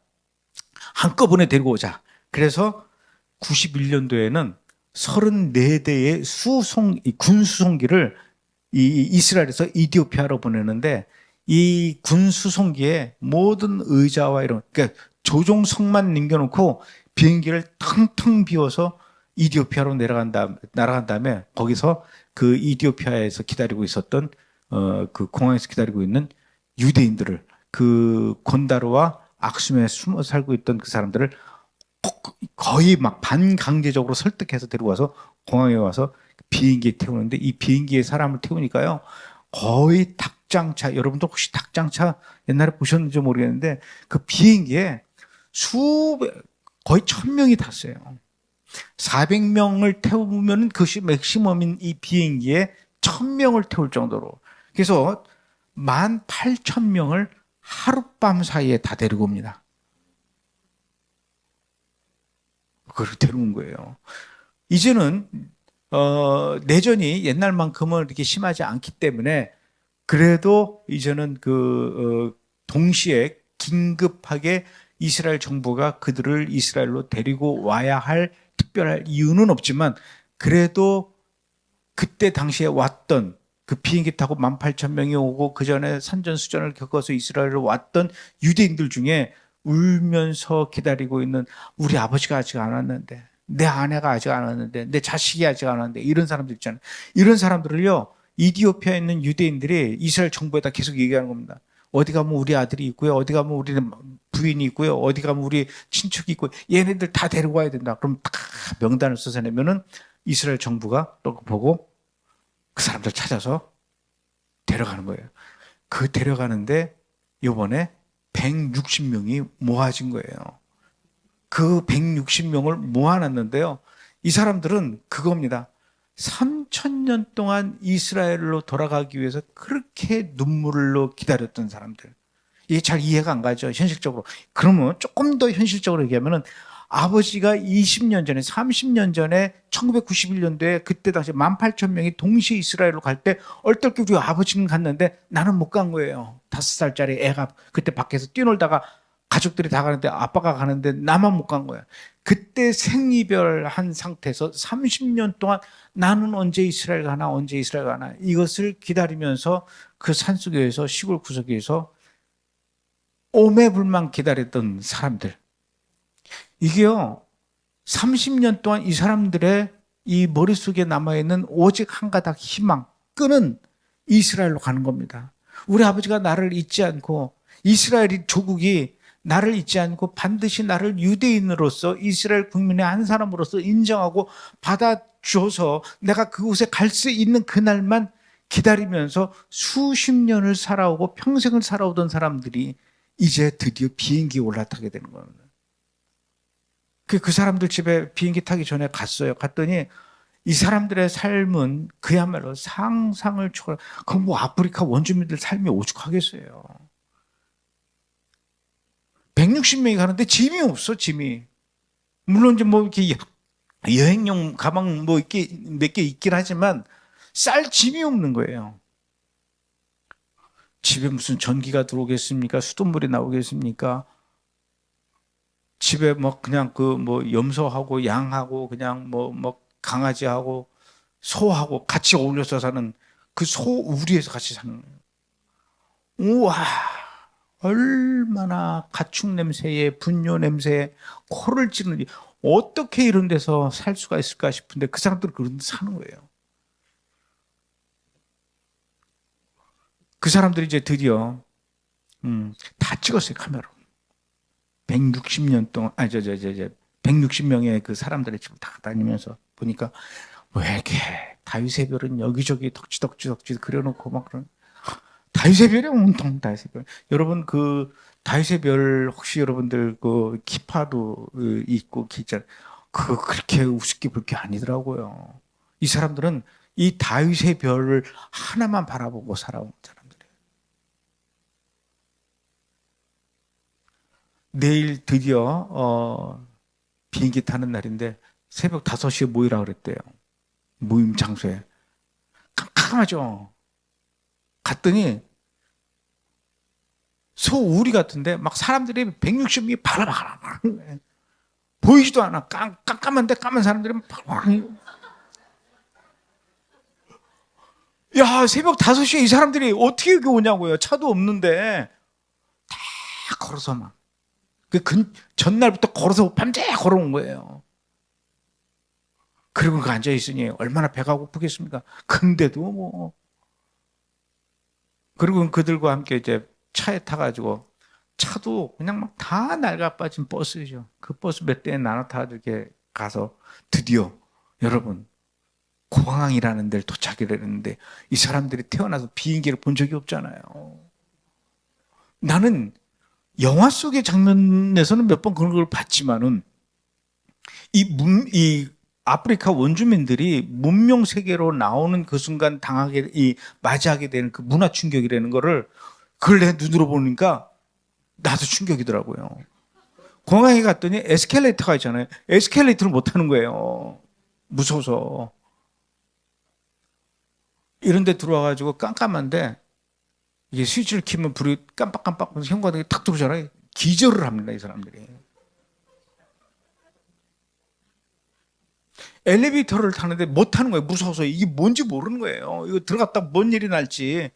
한꺼번에 데리고 오자. 그래서 91년도에는 34대의 군수송기를 이스라엘에서 이디오피아로 보내는데, 이 군수송기에 모든 의자와 이런, 그러니까 조종석만 남겨놓고 비행기를 텅텅 비워서 이디오피아로 날아간 다음에 거기서 그 이디오피아에서 기다리고 있었던 그 공항에서 기다리고 있는 유대인들을, 그 곤다르와 악숨에 숨어 살고 있던 그 사람들을 거의 막 반강제적으로 설득해서 데리고 와서 공항에 와서 비행기에 태우는데, 이 비행기에 사람을 태우니까요, 거의 닭장차, 여러분도 혹시 닭장차 옛날에 보셨는지 모르겠는데 그 비행기에 거의 1000명이 탔어요. 400명을 태우면 그것이 맥시멈인 이 비행기에 1000명을 태울 정도로. 그래서 18,000명을 하룻밤 사이에 다 데리고 옵니다. 그걸 데리고 온 거예요. 이제는 내전이 옛날만큼은 이렇게 심하지 않기 때문에, 그래도 이제는 동시에 긴급하게 이스라엘 정부가 그들을 이스라엘로 데리고 와야 할 특별한 이유는 없지만, 그래도 그때 당시에 왔던 그 비행기 타고 18,000명이 오고 그 전에 산전수전을 겪어서 이스라엘로 왔던 유대인들 중에 울면서 기다리고 있는 우리 아버지가 아직 안 왔는데, 내 아내가 아직 안 왔는데, 내 자식이 아직 안 왔는데, 이런 사람들 있잖아요. 이런 사람들을요, 이디오피아에 있는 유대인들이 이스라엘 정부에다 계속 얘기하는 겁니다. 어디 가면 우리 아들이 있고요. 어디 가면 우리 부인이 있고요. 어디 가면 우리 친척이 있고요. 얘네들 다 데리고 와야 된다. 그럼 다 명단을 써서 내면은 이스라엘 정부가 또 보고 그 사람들 찾아서 데려가는 거예요. 그 데려가는데 이번에 160명이 모아진 거예요. 그 160명을 모아놨는데요. 이 사람들은 그겁니다. 3,000년 동안 이스라엘로 돌아가기 위해서 그렇게 눈물로 기다렸던 사람들. 이게 잘 이해가 안 가죠, 현실적으로. 그러면 조금 더 현실적으로 얘기하면은 아버지가 20년 전에, 30년 전에 1991년도에 그때 당시 18,000명이 동시에 이스라엘로 갈 때 얼떨결에 우리 아버지는 갔는데 나는 못 간 거예요. 5살짜리 애가 그때 밖에서 뛰놀다가 가족들이 다 가는데 아빠가 가는데 나만 못 간 거야. 그때 생이별한 상태에서 30년 동안 나는 언제 이스라엘 가나 언제 이스라엘 가나 이것을 기다리면서 그 산속에서 시골 구석에서 오매불망 기다렸던 사람들. 이게요 30년 동안 이 사람들의 이 머릿속에 남아있는 오직 한 가닥 희망, 끈은 이스라엘로 가는 겁니다. 우리 아버지가 나를 잊지 않고 이스라엘이 조국이 나를 잊지 않고 반드시 나를 유대인으로서 이스라엘 국민의 한 사람으로서 인정하고 받아줘서 내가 그곳에 갈 수 있는 그날만 기다리면서 수십 년을 살아오고 평생을 살아오던 사람들이 이제 드디어 비행기에 올라타게 되는 겁니다. 그 사람들 집에 비행기 타기 전에 갔어요. 갔더니 이 사람들의 삶은 그야말로 상상을 초월, 그럼 뭐 아프리카 원주민들 삶이 오죽하겠어요. 160명이 가는데 짐이 없어, 짐이. 물론 이제 뭐 이렇게 여행용 가방 뭐 이렇게 몇 개 있긴 하지만 쌀 짐이 없는 거예요. 집에 무슨 전기가 들어오겠습니까? 수돗물이 나오겠습니까? 집에 뭐 그냥 그 뭐 염소하고 양하고 그냥 뭐 강아지하고 소하고 같이 어울려서 사는 그 소 우리에서 같이 사는 거예요. 우와, 얼마나 가축 냄새에 분뇨 냄새에 코를 찌르는지 어떻게 이런 데서 살 수가 있을까 싶은데 그 사람들은 그런 데 사는 거예요. 그 사람들이 이제 드디어 다 찍었어요, 카메라로. 160년 동안, 160명의 그 사람들의 집을 다 다니면서 보니까 왜 이렇게 다윗의 별은 여기저기 덕지덕지 그려놓고 막 그런. 다윗의 별이 온통 다윗의 별. 여러분 그 다윗의 별 혹시 여러분들 그 키파도 있고 기자 그렇게 우습게 볼 게 아니더라고요. 이 사람들은 이 다윗의 별을 하나만 바라보고 살아온 사람들이에요. 내일 드디어 비행기 타는 날인데 새벽 5시에 모이라 그랬대요. 모임 장소에. 깜깜하죠. 갔더니 소우리 같은데 막 사람들이 160명이 바라바라 보이지도 않아. 깜깜한데 까만 사람들이 야, 새벽 5시에 이 사람들이 어떻게 여기 오냐고요. 차도 없는데 다 걸어서 막. 전날부터 걸어서 밤새 걸어온 거예요. 그리고 그 앉아있으니 얼마나 배가 고프겠습니까? 근데도 뭐. 그리고 그들과 함께 이제 차에 타가지고 차도 그냥 막 다 낡아빠진 버스죠. 그 버스 몇 대에 나눠 타가지고 이렇게 가서 드디어 여러분 공항이라는 데를 도착을 했는데 이 사람들이 태어나서 비행기를 본 적이 없잖아요. 나는 영화 속의 장면에서는 몇 번 그런 걸 봤지만은 이 아프리카 원주민들이 문명 세계로 나오는 그 순간 맞이하게 되는 그 문화 충격이라는 거를 그걸 내 눈으로 보니까 나도 충격이더라고요. 공항에 갔더니 에스컬레이터가 있잖아요. 에스컬레이터를 못 타는 거예요. 무서워서. 이런 데 들어와가지고 깜깜한데 이게 스위치를 키면 불이 깜빡깜빡 현관등이 탁 들어오잖아요. 기절을 합니다, 이 사람들이. 엘리베이터를 타는데 못 타는 거예요. 무서워서. 이게 뭔지 모르는 거예요. 이거 들어갔다 뭔 일이 날지.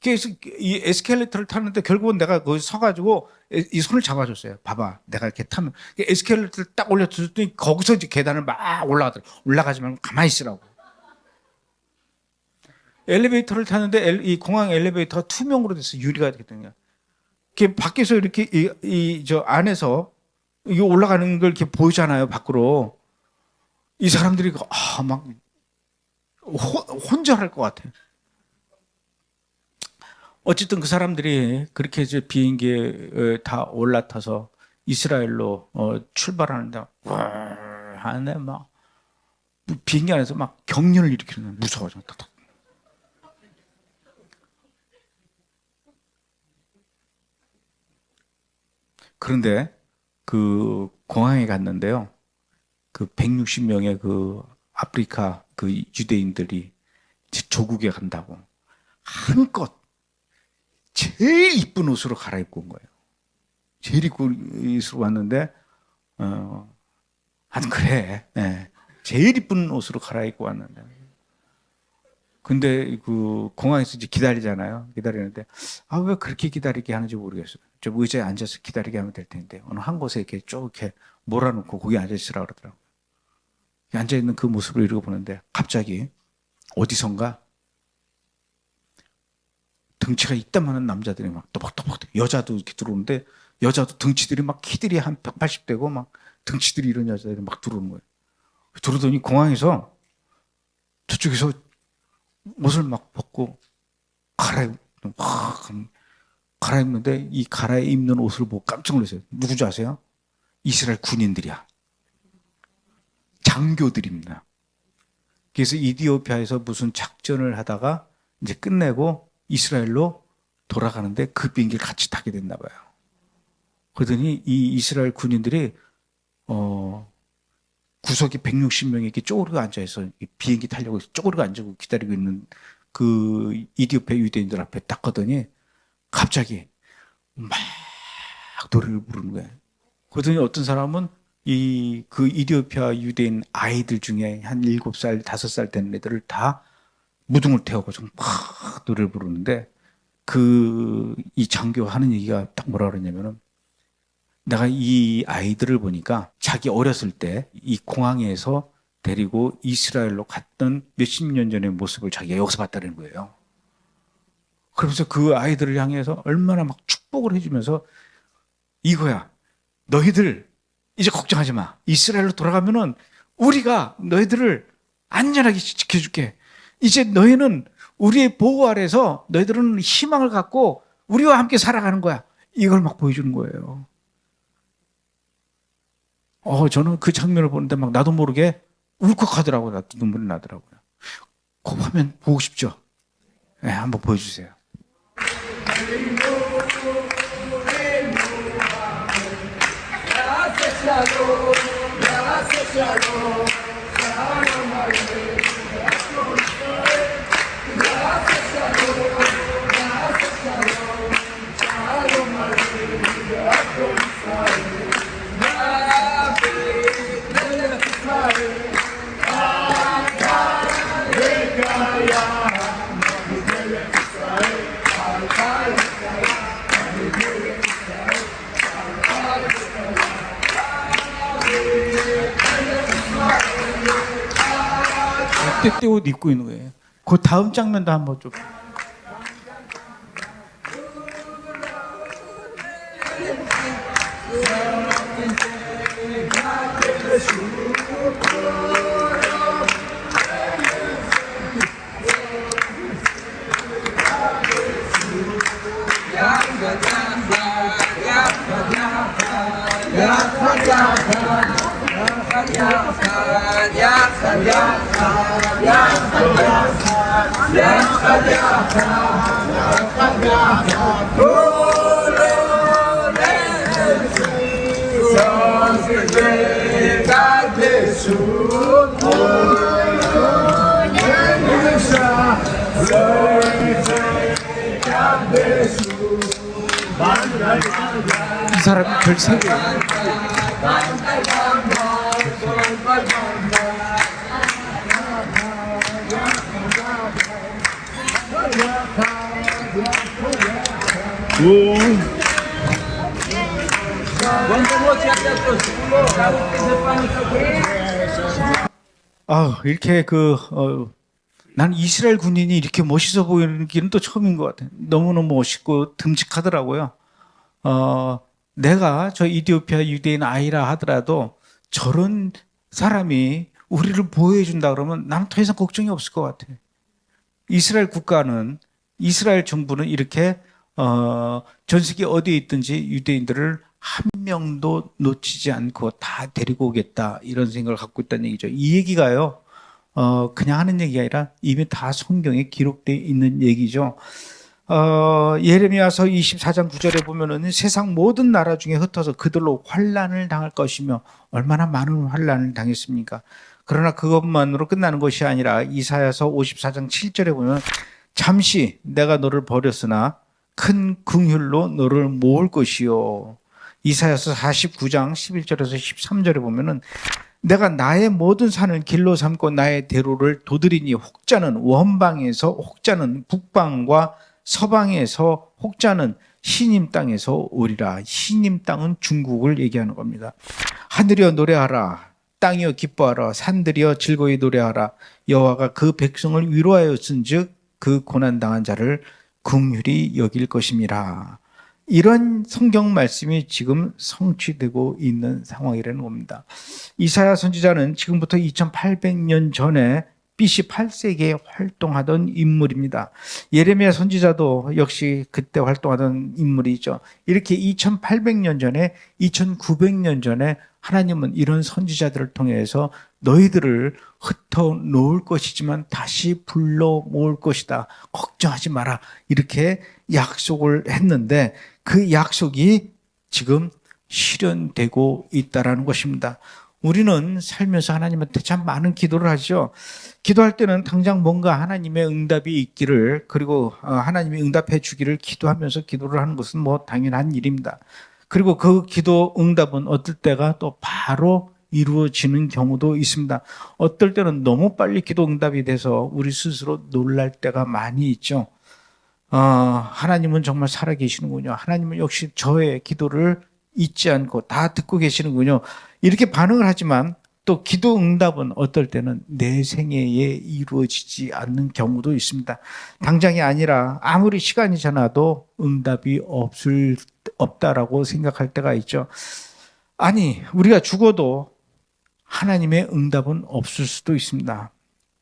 그래서 이 에스컬레이터를 타는데 결국은 내가 거기 서가지고 이 손을 잡아줬어요. 봐봐, 내가 이렇게 타면 에스컬레이터를 딱 올려줬더니 거기서 이제 계단을 막 올라가더라고. 올라가지 말고 가만히 있으라고. 엘리베이터를 타는데 이 공항 엘리베이터가 투명으로 돼서 유리가 됐거든요. 이렇게 밖에서 이렇게 저 안에서 이게 올라가는 걸 이렇게 보이잖아요, 밖으로. 이 사람들이 막 혼절할 것 같아요. 어쨌든 그 사람들이 그렇게 이제 비행기에 다 올라타서 이스라엘로 출발하는데 하는데 막 비행기 안에서 막 경련을 일으키는 거예요. 무서워져. 그런데 그 공항에 갔는데요. 그 160명의 그 아프리카 그 유대인들이 이제 조국에 간다고 한껏 제일 이쁜 옷으로 갈아입고 온 거예요. 제일 이쁜 옷으로 왔는데 그래. 네. 제일 이쁜 옷으로 갈아입고 왔는데. 근데 그 공항에서 이제 기다리잖아요. 기다리는데 왜 그렇게 기다리게 하는지 모르겠어요. 좀 의자에 앉아서 기다리게 하면 될 텐데 어느 한 곳에 이렇게 쭉 이렇게 몰아놓고 거기 앉아 있으라 그러더라고요. 앉아 있는 그 모습을 이러고 보는데 갑자기 어디선가 등치가 이따만한 남자들이 막 또박또박 여자도 이렇게 들어오는데 여자도 등치들이 막 키들이 한 180대고 막 등치들이 이런 여자들이 막 들어오는 거예요. 들어오더니 공항에서 저쪽에서 옷을 막 벗고 갈아입는데 이 갈아입는 옷을 보고 깜짝 놀랐어요. 누구지 아세요? 이스라엘 군인들이야. 장교들입니다. 그래서 이디오피아에서 무슨 작전을 하다가 이제 끝내고 이스라엘로 돌아가는데 그 비행기를 같이 타게 됐나 봐요. 그러더니 이 이스라엘 군인들이 구석에 160명이 이렇게 쪼그리고 앉아있어 비행기 타려고 쪼그리고 앉고 기다리고 있는 그 이디오피아 유대인들 앞에 딱 가더니 갑자기 막 노래를 부르는 거예요. 그러더니 어떤 사람은 그 이디오피아 유대인 아이들 중에 한 7살, 5살 되는 애들을 다 무등을 태워가지고 막 노래를 부르는데 이 장교 하는 얘기가 딱 뭐라 그러냐면은 내가 이 아이들을 보니까 자기 어렸을 때 이 공항에서 데리고 이스라엘로 갔던 몇십 년 전의 모습을 자기가 여기서 봤다는 거예요. 그러면서 그 아이들을 향해서 얼마나 막 축복을 해주면서 이거야. 너희들 이제 걱정하지 마. 이스라엘로 돌아가면은 우리가 너희들을 안전하게 지켜줄게. 이제 너희는 우리의 보호 아래서 너희들은 희망을 갖고 우리와 함께 살아가는 거야. 이걸 막 보여주는 거예요. 저는 그 장면을 보는데 막 나도 모르게 울컥하더라고요. 나도 눈물이 나더라고요. 그 화면 보고 싶죠? 네, 한번 보여주세요. 때때 옷 입고 있는 거예요. 그 다음 장면도 한번 좀. 이 사람이 별 3개. 이렇게 난 이스라엘 군인이 이렇게 멋있어 보이는 길은 또 처음인 것 같아요. 너무너무 멋있고 듬직하더라고요. 내가 저 이디오피아 유대인 아이라 하더라도 저런 사람이 우리를 보호해준다 그러면 나는 더 이상 걱정이 없을 것 같아요. 이스라엘 국가는, 이스라엘 정부는 이렇게 전 세계 어디에 있든지 유대인들을 한 명도 놓치지 않고 다 데리고 오겠다, 이런 생각을 갖고 있다는 얘기죠. 이 얘기가요, 그냥 하는 얘기가 아니라 이미 다 성경에 기록되어 있는 얘기죠. 예레미야서 24장 9절에 보면은 세상 모든 나라 중에 흩어서 그들로 환난을 당할 것이며, 얼마나 많은 환난을 당했습니까? 그러나 그것만으로 끝나는 것이 아니라 이사야서 54장 7절에 보면 잠시 내가 너를 버렸으나 큰 긍휼로 너를 모을 것이요. 이사야서 49장 11절에서 13절에 보면은 내가 나의 모든 산을 길로 삼고 나의 대로를 도드리니 혹자는 원방에서, 혹자는 북방과 서방에서, 혹자는 시님 땅에서 오리라. 시님 땅은 중국을 얘기하는 겁니다. 하늘이여 노래하라, 땅이여 기뻐하라, 산들이여 즐거이 노래하라. 여호와가 그 백성을 위로하였은즉 그 고난당한 자를 긍휼히 여길 것임이라. 이런 성경 말씀이 지금 성취되고 있는 상황이라는 겁니다. 이사야 선지자는 지금부터 2800년 전에 BC 8세기에 활동하던 인물입니다. 예레미야 선지자도 역시 그때 활동하던 인물이죠. 이렇게 2800년 전에, 2900년 전에 하나님은 이런 선지자들을 통해서 너희들을 흩어 놓을 것이지만 다시 불러 모을 것이다, 걱정하지 마라, 이렇게 약속을 했는데 그 약속이 지금 실현되고 있다는 것입니다. 우리는 살면서 하나님한테 참 많은 기도를 하죠. 기도할 때는 당장 뭔가 하나님의 응답이 있기를, 그리고 하나님이 응답해 주기를 기도하면서 기도를 하는 것은 뭐 당연한 일입니다. 그리고 그 기도 응답은 어떨 때가 또 바로 이루어지는 경우도 있습니다. 어떨 때는 너무 빨리 기도 응답이 돼서 우리 스스로 놀랄 때가 많이 있죠. 하나님은 정말 살아계시는군요. 하나님은 역시 저의 기도를 잊지 않고 다 듣고 계시는군요. 이렇게 반응을 하지만 또 기도 응답은 어떨 때는 내 생애에 이루어지지 않는 경우도 있습니다. 당장이 아니라 아무리 시간이 지나도 응답이 없다라고 생각할 때가 있죠. 아니, 우리가 죽어도 하나님의 응답은 없을 수도 있습니다.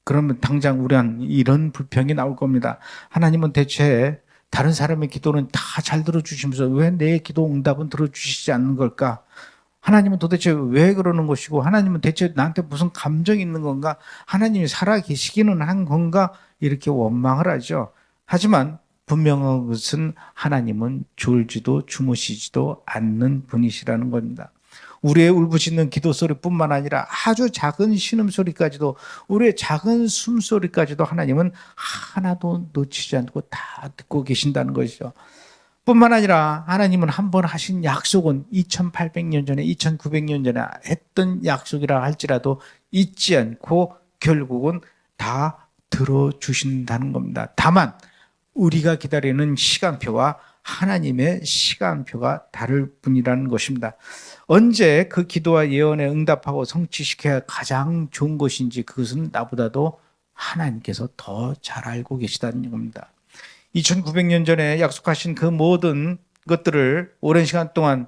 그러면 당장 우리는 이런 불평이 나올 겁니다. 하나님은 대체 다른 사람의 기도는 다 잘 들어주시면서 왜 내 기도 응답은 들어주시지 않는 걸까? 하나님은 도대체 왜 그러는 것이고, 하나님은 대체 나한테 무슨 감정이 있는 건가? 하나님이 살아계시기는 한 건가? 이렇게 원망을 하죠. 하지만 분명한 것은 하나님은 졸지도 주무시지도 않는 분이시라는 겁니다. 우리의 울부짖는 기도 소리뿐만 아니라 아주 작은 신음소리까지도, 우리의 작은 숨소리까지도 하나님은 하나도 놓치지 않고 다 듣고 계신다는 것이죠. 뿐만 아니라 하나님은 한 번 하신 약속은 2800년 전에, 2900년 전에 했던 약속이라 할지라도 잊지 않고 결국은 다 들어주신다는 겁니다. 다만 우리가 기다리는 시간표와 하나님의 시간표가 다를 뿐이라는 것입니다. 언제 그 기도와 예언에 응답하고 성취시켜야 가장 좋은 것인지, 그것은 나보다도 하나님께서 더 잘 알고 계시다는 겁니다. 2900년 전에 약속하신 그 모든 것들을 오랜 시간 동안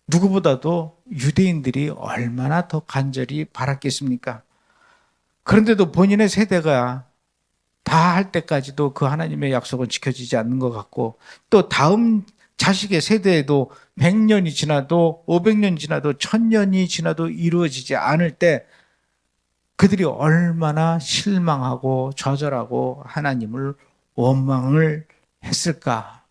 누구보다도 유대인들이 얼마나 더 간절히 바랐겠습니까? 그런데도 본인의 세대가 다 할 때까지도 그 하나님의 약속은 지켜지지 않는 것 같고, 또 다음 자식의 세대에도 100년이 지나도 500년이 지나도 1000년이 지나도 이루어지지 않을 때 그들이 얼마나 실망하고 좌절하고 하나님을 원망을 했을까?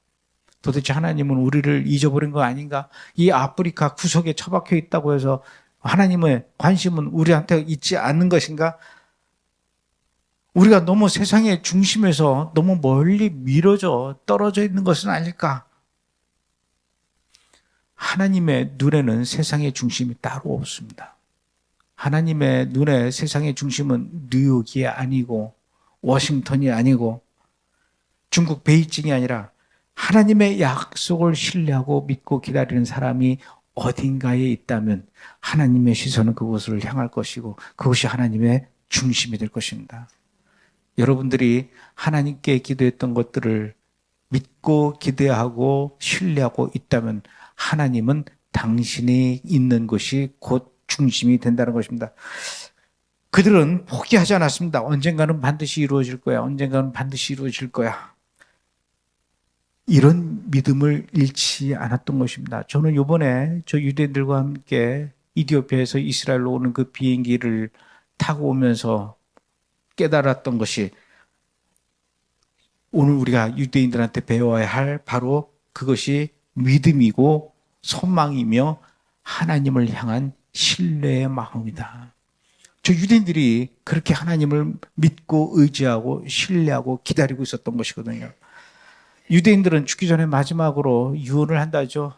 도대체 하나님은 우리를 잊어버린 거 아닌가? 이 아프리카 구석에 처박혀 있다고 해서 하나님의 관심은 우리한테 있지 않는 것인가? 우리가 너무 세상의 중심에서 너무 멀리 떨어져 있는 것은 아닐까? 하나님의 눈에는 세상의 중심이 따로 없습니다. 하나님의 눈에 세상의 중심은 뉴욕이 아니고 워싱턴이 아니고 중국 베이징이 아니라 하나님의 약속을 신뢰하고 믿고 기다리는 사람이 어딘가에 있다면 하나님의 시선은 그곳을 향할 것이고 그것이 하나님의 중심이 될 것입니다. 여러분들이 하나님께 기도했던 것들을 믿고 기대하고 신뢰하고 있다면 하나님은 당신이 있는 것이 곧 중심이 된다는 것입니다. 그들은 포기하지 않았습니다. 언젠가는 반드시 이루어질 거야. 언젠가는 반드시 이루어질 거야. 이런 믿음을 잃지 않았던 것입니다. 저는 이번에 저 유대인들과 함께 이디오피아에서 이스라엘로 오는 그 비행기를 타고 오면서 깨달았던 것이 오늘 우리가 유대인들한테 배워야 할 바로 그것이 믿음이고 소망이며 하나님을 향한 신뢰의 마음이다. 저 유대인들이 그렇게 하나님을 믿고 의지하고 신뢰하고 기다리고 있었던 것이거든요. 유대인들은 죽기 전에 마지막으로 유언을 한다죠.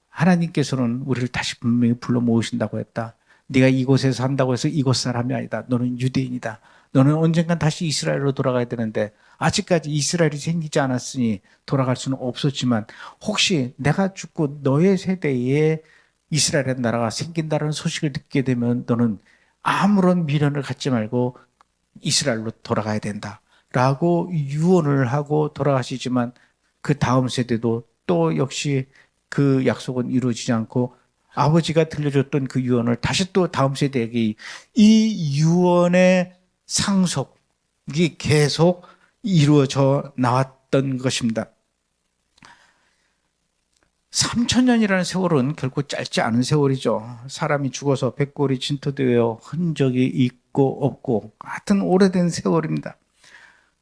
하나님께서는 우리를 다시 분명히 불러 모으신다고 했다. 네가 이곳에서 한다고 해서 이곳 사람이 아니다. 너는 유대인이다. 너는 언젠간 다시 이스라엘로 돌아가야 되는데 아직까지 이스라엘이 생기지 않았으니 돌아갈 수는 없었지만 혹시 내가 죽고 너의 세대에 이스라엘의 나라가 생긴다는 소식을 듣게 되면 너는 아무런 미련을 갖지 말고 이스라엘로 돌아가야 된다. 라고 유언을 하고 돌아가시지만 그 다음 세대도 또 역시 그 약속은 이루어지지 않고 아버지가 들려줬던 그 유언을 다시 또 다음 세대에게 이 유언의 상속이 계속 이루어져 나왔던 것입니다. 3,000년이라는 세월은 결코 짧지 않은 세월이죠. 사람이 죽어서 백골이 진토되어 흔적이 있고 없고 하여튼 오래된 세월입니다.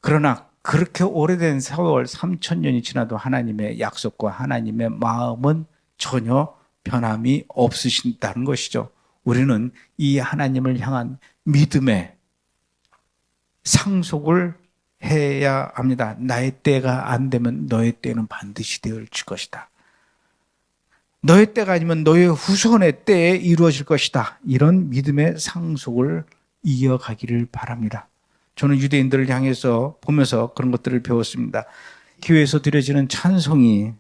그러나 그렇게 오래된 세월 3,000년이 지나도 하나님의 약속과 하나님의 마음은 전혀 변함이 없으신다는 것이죠. 우리는 이 하나님을 향한 믿음의 상속을 해야 합니다. 나의 때가 안 되면 너의 때는 반드시 되어질 것이다. 너의 때가 아니면 너의 후손의 때에 이루어질 것이다. 이런 믿음의 상속을 이어가기를 바랍니다. 저는 유대인들을 향해서 보면서 그런 것들을 배웠습니다. 교회에서 드려지는 찬송이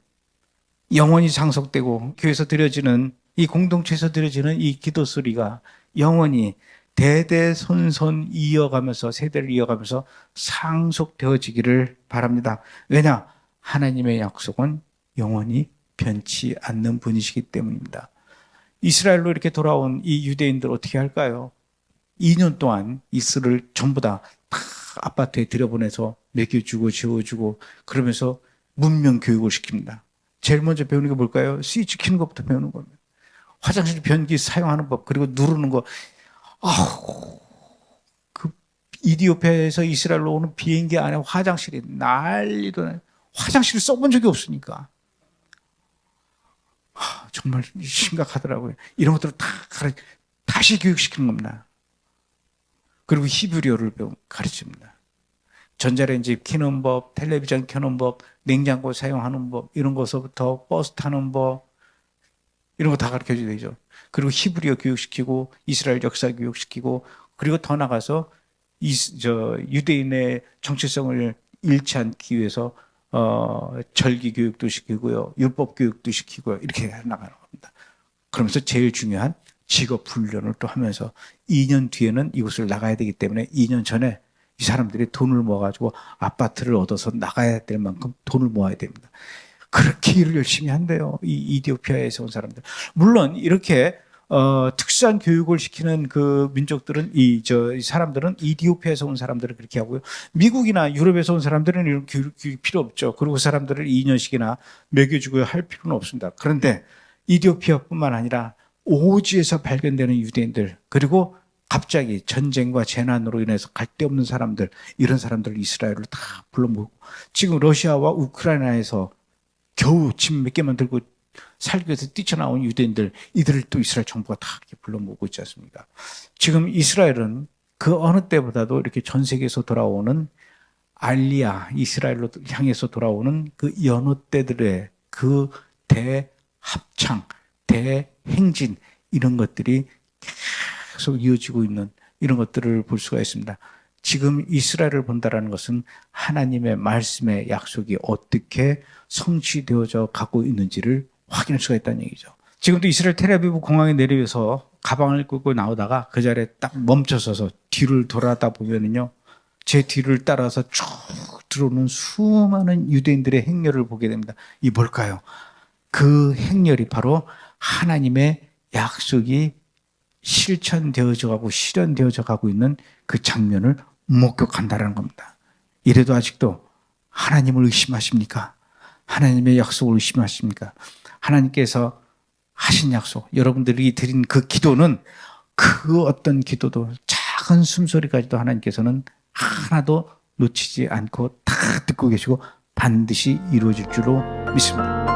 영원히 상속되고 교회에서 드려지는 이 공동체에서 드려지는 이 기도 소리가 영원히 대대손손 이어가면서 세대를 이어가면서 상속되어지기를 바랍니다. 왜냐? 하나님의 약속은 영원히 변치 않는 분이시기 때문입니다. 이스라엘로 이렇게 돌아온 이 유대인들 어떻게 할까요? 2년 동안 이슬을 전부 다 아파트에 들여보내서 먹여주고 재워주고 그러면서 문명 교육을 시킵니다. 제일 먼저 배우는 게 뭘까요? 스위치 켜는 것부터 배우는 겁니다. 화장실 변기 사용하는 법 그리고 누르는 거. 그 이디오피아에서 이스라엘로 오는 비행기 안에 화장실이 난리도 나요. 화장실을 써본 적이 없으니까. 정말 심각하더라고요. 이런 것들을 다시 교육시키는 겁니다. 그리고 히브리어를 가르칩니다. 전자레인지 켜는 법, 텔레비전 켜는 법, 냉장고 사용하는 법, 이런 것부터 버스 타는 법, 이런 거 다 가르쳐줘야 되죠. 그리고 히브리어 교육시키고, 이스라엘 역사 교육시키고, 그리고 더 나가서 유대인의 정체성을 잃지 않기 위해서 절기 교육도 시키고요, 율법 교육도 시키고요, 이렇게 나가는 겁니다. 그러면서 제일 중요한 직업 훈련을 또 하면서 2년 뒤에는 이곳을 나가야 되기 때문에 2년 전에 이 사람들이 돈을 모아가지고 아파트를 얻어서 나가야 될 만큼 돈을 모아야 됩니다. 그렇게 일을 열심히 한대요. 이 이디오피아에서 온 사람들. 물론 이렇게 특수한 교육을 시키는 그 민족들은 이 사람들은 이디오피아에서 온 사람들은 그렇게 하고요. 미국이나 유럽에서 온 사람들은 이런 교육이 필요 없죠. 그리고 그 사람들을 2년씩이나 먹여주고 할 필요는 없습니다. 그런데 이디오피아뿐만 아니라 오지에서 발견되는 유대인들, 그리고 갑자기 전쟁과 재난으로 인해서 갈 데 없는 사람들, 이런 사람들을 이스라엘로 다 불러 모으고, 지금 러시아와 우크라이나에서 겨우 집 몇 개만 들고 살기 위해서 뛰쳐나온 유대인들, 이들을 또 이스라엘 정부가 다 이렇게 불러 모으고 있지 않습니까? 지금 이스라엘은 그 어느 때보다도 이렇게 전 세계에서 돌아오는 알리야, 이스라엘로 향해서 돌아오는 그 여느 때들의 그 대합창, 대행진, 이런 것들이 계속 이어지고 있는 이런 것들을 볼 수가 있습니다. 지금 이스라엘을 본다라는 것은 하나님의 말씀의 약속이 어떻게 성취되어져 가고 있는지를 확인할 수가 있다는 얘기죠. 지금도 이스라엘 텔아비브 공항에 내려서 가방을 끌고 나오다가 그 자리에 딱 멈춰서서 뒤를 돌아다 보면은요, 제 뒤를 따라서 쭉 들어오는 수많은 유대인들의 행렬을 보게 됩니다. 이 뭘까요? 그 행렬이 바로 하나님의 약속이 실천되어져 가고 실현되어져 가고 있는 그 장면을 목격한다는 겁니다. 이래도 아직도 하나님을 의심하십니까? 하나님의 약속을 의심하십니까? 하나님께서 하신 약속, 여러분들이 드린 그 기도는 그 어떤 기도도 작은 숨소리까지도 하나님께서는 하나도 놓치지 않고 다 듣고 계시고 반드시 이루어질 줄로 믿습니다.